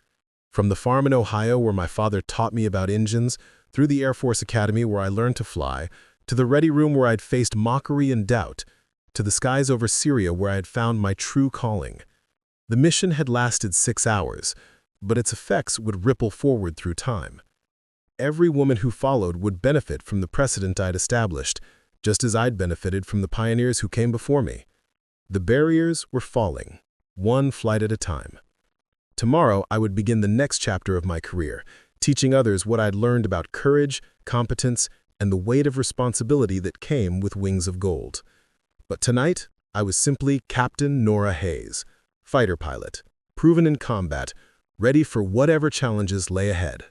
From the farm in Ohio where my father taught me about engines, through the Air Force Academy where I learned to fly, to the ready room where I'd faced mockery and doubt, to the skies over Syria where I had found my true calling. The mission had lasted 6 hours, but its effects would ripple forward through time. Every woman who followed would benefit from the precedent I'd established, just as I'd benefited from the pioneers who came before me. The barriers were falling, one flight at a time. Tomorrow, I would begin the next chapter of my career, teaching others what I'd learned about courage, competence, and the weight of responsibility that came with wings of gold. But tonight, I was simply Captain Nora Hayes, fighter pilot, proven in combat, ready for whatever challenges lay ahead.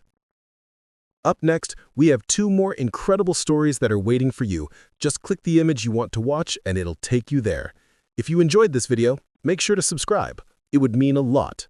Up next, we have 2 more incredible stories that are waiting for you. Just click the image you want to watch and it'll take you there. If you enjoyed this video, make sure to subscribe. It would mean a lot.